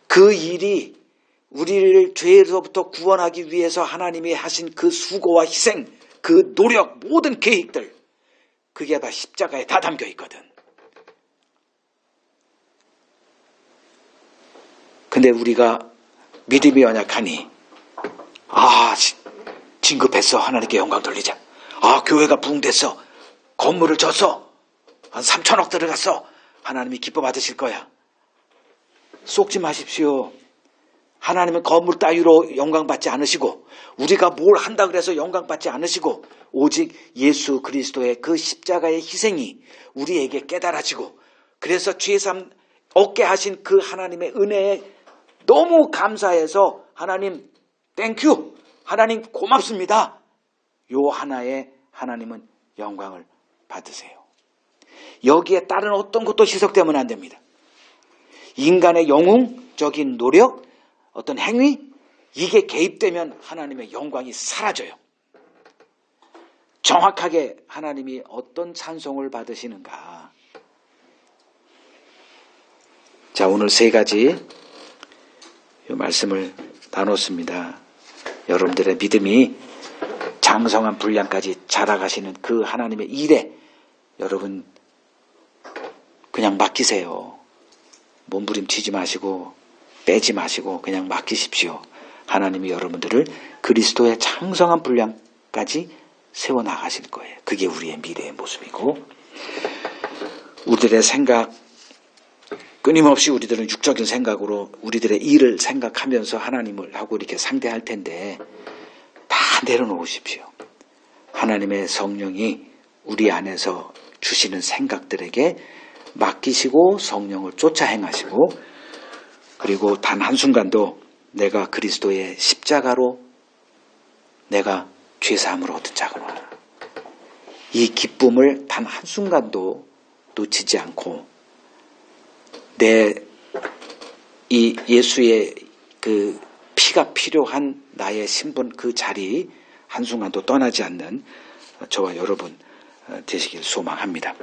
Speaker 1: 그 일이 우리를 죄에서부터 구원하기 위해서 하나님이 하신 그 수고와 희생, 그 노력, 모든 계획들, 그게 다 십자가에 다 담겨 있거든. 근데 우리가 믿음이 연약하니 진급했어. 하나님께 영광 돌리자. 교회가 부흥됐어. 건물을 졌어. 한 3천억 들어갔어. 하나님이 기뻐 받으실 거야. 속지 마십시오. 하나님은 건물 따위로 영광 받지 않으시고, 우리가 뭘 한다 그래서 영광 받지 않으시고, 오직 예수 그리스도의 그 십자가의 희생이 우리에게 깨달아지고, 그래서 죄사함 얻게 하신 그 하나님의 은혜에 너무 감사해서 하나님 땡큐, 하나님 고맙습니다. 요 하나에 하나님은 영광을 받으세요. 여기에 다른 어떤 것도 희석되면 안 됩니다. 인간의 영웅적인 노력, 어떤 행위, 이게 개입되면 하나님의 영광이 사라져요. 정확하게 하나님이 어떤 찬송을 받으시는가. 자, 오늘 세 가지 이 말씀을 나눴습니다. 여러분들의 믿음이 장성한 분량까지 자라가시는 그 하나님의 일에 여러분 그냥 맡기세요. 몸부림치지 마시고 빼지 마시고 그냥 맡기십시오. 하나님이 여러분들을 그리스도의 장성한 분량까지 세워나가실 거예요. 그게 우리의 미래의 모습이고, 우리들의 생각, 끊임없이 우리들은 육적인 생각으로 우리들의 일을 생각하면서 하나님을 하고 이렇게 상대할 텐데 다 내려놓으십시오. 하나님의 성령이 우리 안에서 주시는 생각들에게 맡기시고 성령을 쫓아 행하시고, 그리고 단 한순간도 내가 그리스도의 십자가로 내가 죄사함을 얻은 자가 이 기쁨을 단 한순간도 놓치지 않고 이 예수의 그 피가 필요한 나의 신분 그 자리 한순간도 떠나지 않는 저와 여러분 되시길 소망합니다.